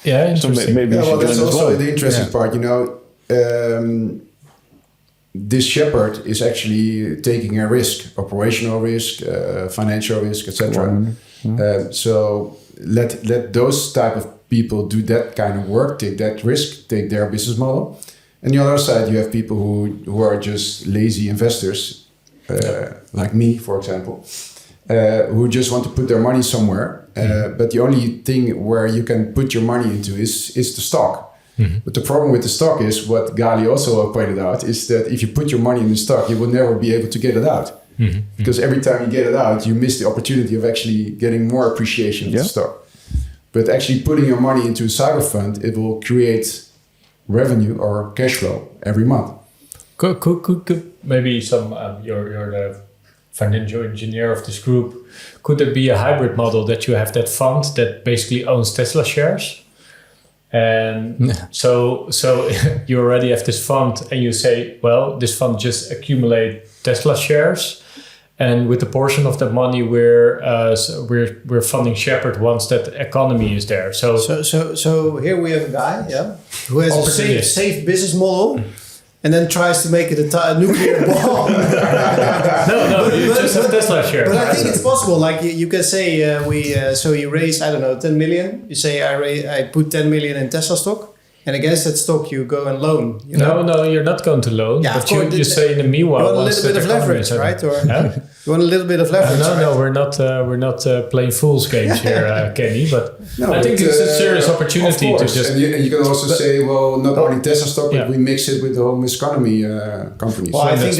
Yeah, interesting. So maybe that's also the interesting part. This shepherd is actually taking a risk, operational risk, financial risk, etc. So let those type of people do that kind of work, take that risk, take their business model. And the other side, you have people who are just lazy investors, like me, for example, who just want to put their money somewhere. But the only thing where you can put your money into is the stock. Mm-hmm. But the problem with the stock is what Gali also pointed out is that if you put your money in the stock, you will never be able to get it out. Mm-hmm. Because every time you get it out, you miss the opportunity of actually getting more appreciation of the stock. But actually putting your money into a CyberFund, it will create revenue or cash flow every month. Could maybe some you're the financial engineer of this group. Could there be a hybrid model that you have that fund that basically owns Tesla shares? And so you already have this fund and you say, well, this fund just accumulate Tesla shares. And with a portion of that money, we're funding Shepherd once that economy is there. So here we have a guy, who has a safe business model, and then tries to make it a nuclear bomb. you just have Tesla shares. But I think it's possible. Like you can say, so you raise 10 million. You say I put 10 million in Tesla stock, and against that stock you go and loan. No, you're not going to loan. Yeah, but you say in the meanwhile, you want a little bit of leverage, right? Or you want a little bit of leverage. No, we're not playing fool's games here, Kenny. But I think it's a serious opportunity to just. And you can also say, well, not only Tesla stock, but we mix it with the whole Misconomy companies. Well, I think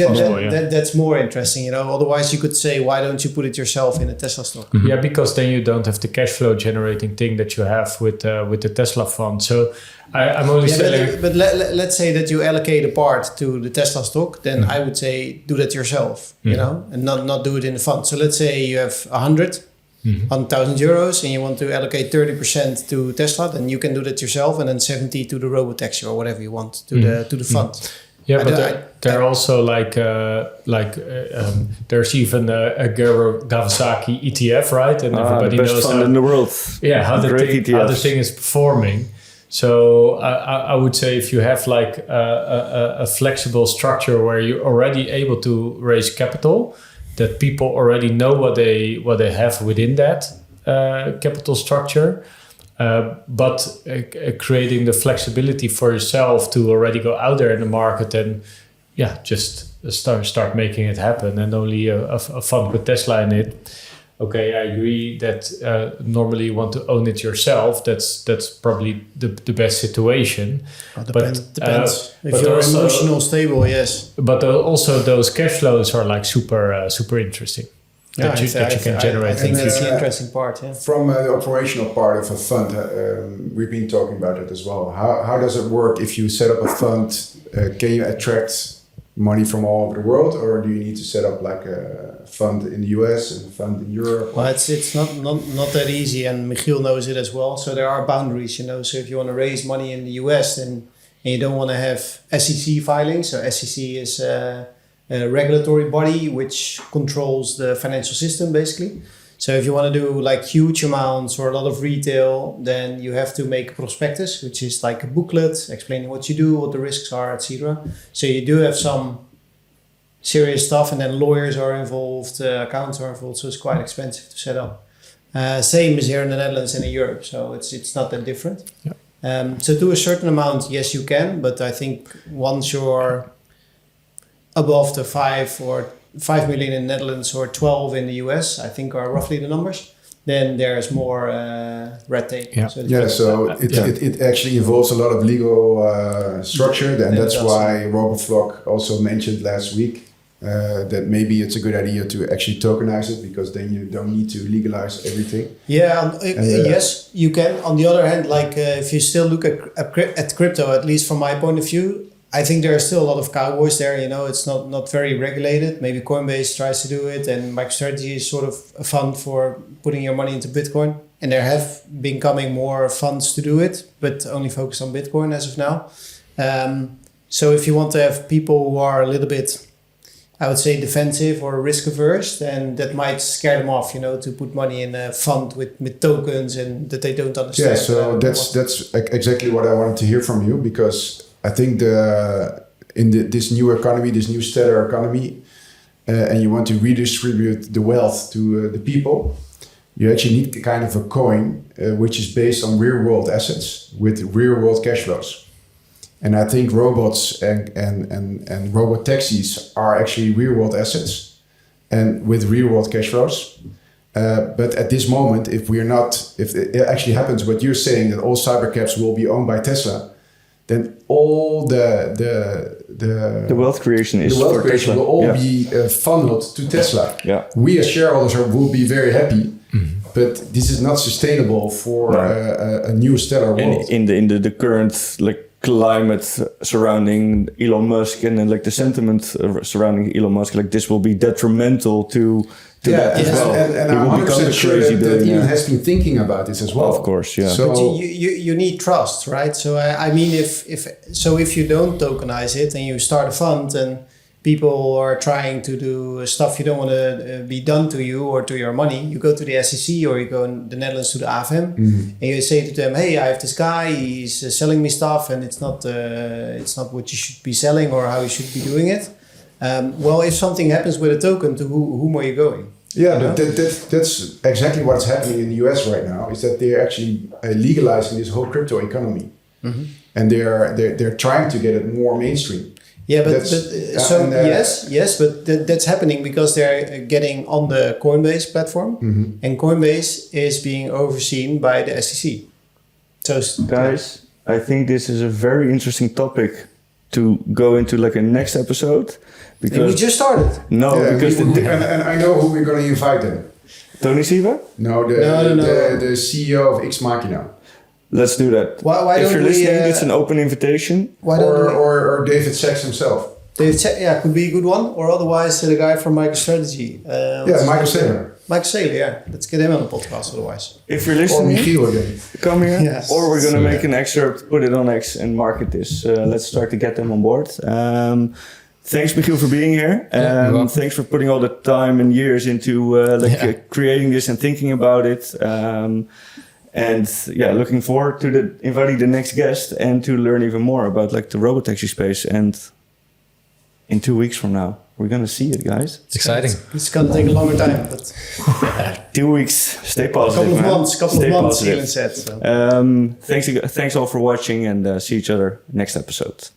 that's more interesting. Otherwise you could say, why don't you put it yourself in a Tesla stock? Mm-hmm. Yeah, because then you don't have the cash flow generating thing that you have with the Tesla fund. So I'm only saying. But let's say that you allocate a part to the Tesla stock, then I would say do that yourself, and not do it in the fund. So let's say you have 100,000 euros and you want to allocate 30% to Tesla, then you can do that yourself, and then 70 to the Robotaxi or whatever you want to the fund. Yeah, but there are also there's even a Kawasaki ETF, right? And everybody knows best fund in the world. Yeah, how the thing is performing. So I would say if you have like a flexible structure where you're already able to raise capital, that people already know what they have within that capital structure, but creating the flexibility for yourself to already go out there in the market and just start making it happen, and only a fund with Tesla in it. Okay, I agree that normally you want to own it yourself. That's probably the best situation. Depends. If you're emotional stable, yes. But also those cash flows are like super interesting. That you can generate. I think that's the interesting part. Yeah. From the operational part of a fund, we've been talking about it as well. How does it work if you set up a fund? Can you attract money from all over the world, or do you need to set up like a fund in the US and a fund in Europe? Well, it's not that easy, and Michiel knows it as well. So there are boundaries, So if you want to raise money in the US, and you don't want to have SEC filings. So SEC is a regulatory body which controls the financial system, basically. So if you want to do like huge amounts or a lot of retail, then you have to make a prospectus, which is like a booklet explaining what you do, what the risks are, etc. So you do have some serious stuff, and then lawyers are involved, accountants are involved, so it's quite expensive to set up. Same as here in the Netherlands and in Europe, so it's not that different. Yeah. So to a certain amount, yes, you can, but I think once you're above the 5 million in the Netherlands or 12 in the US, I think are roughly the numbers, then there's more red tape. Yeah. So it actually involves a lot of legal structure, and that's why Roboflock also mentioned last week that maybe it's a good idea to actually tokenize it, because then you don't need to legalize everything. Yeah, yes, you can. On the other hand, like if you still look at crypto, at least from my point of view, I think there are still a lot of cowboys there. You know, it's not very regulated. Maybe Coinbase tries to do it, and MicroStrategy is sort of a fund for putting your money into Bitcoin. And there have been coming more funds to do it, but only focus on Bitcoin as of now. So if you want to have people who are a little bit, I would say, defensive or risk averse, then that might scare them off, you know, to put money in a fund with tokens and that they don't understand. Yeah, so that's exactly what I wanted to hear from you, because I think this new economy, this new stellar economy, and you want to redistribute the wealth to the people, you actually need kind of a coin which is based on real world assets with real world cash flows. And I think robots and robotaxis are actually real world assets and with real world cash flows. But at this moment, if it actually happens what you're saying, that all Cybercabs will be owned by Tesla, then all the wealth creation will all be funneled to Tesla. Yeah. We as shareholders will be very happy, but this is not sustainable for a new stellar world. And in the current climate surrounding Elon Musk and like the sentiment surrounding Elon Musk, like this will be detrimental to that as well. And I'm 100% sure that Elon has been thinking about this as well. Of course, yeah. So but you need trust, right? So I mean, if you don't tokenize it and you start a fund and people are trying to do stuff you don't want to be done to you or to your money, you go to the SEC or you go in the Netherlands to the AFM, and you say to them, hey, I have this guy, he's selling me stuff and it's not what you should be selling or how you should be doing it. Well, if something happens with a token, to whom are you going? Yeah, that's exactly what's happening in the US right now, is that they're actually legalizing this whole crypto economy. And they're trying to get it more mainstream. Yeah, but that's happening because they're getting on the Coinbase platform, and Coinbase is being overseen by the SEC. So, guys, I think this is a very interesting topic to go into like a next episode, because we just started. No, because and I know who we're going to invite then. Tony Siva? No, the CEO of Ex Machina. Let's do that. Why if you're listening, it's an open invitation. Or David Sachs himself. David Sachs, could be a good one. Or otherwise, the guy from MicroStrategy. Michael Saylor. Michael Saylor, yeah. Let's get him on the podcast otherwise. If you're listening, or Michiel again. Come here. Yes. Or we're going to make an excerpt, put it on X and market this. Let's start to get them on board. Thanks, Michiel, for being here. Thanks for putting all the time and years into creating this and thinking about it. And looking forward to inviting the next guest and to learn even more about like the Robotaxi space. And in 2 weeks from now, we're gonna see it, guys. It's exciting. It's gonna take a longer time, but 2 weeks. Stay positive, couple of months. Elon said. So. Thanks all for watching, and see each other next episode.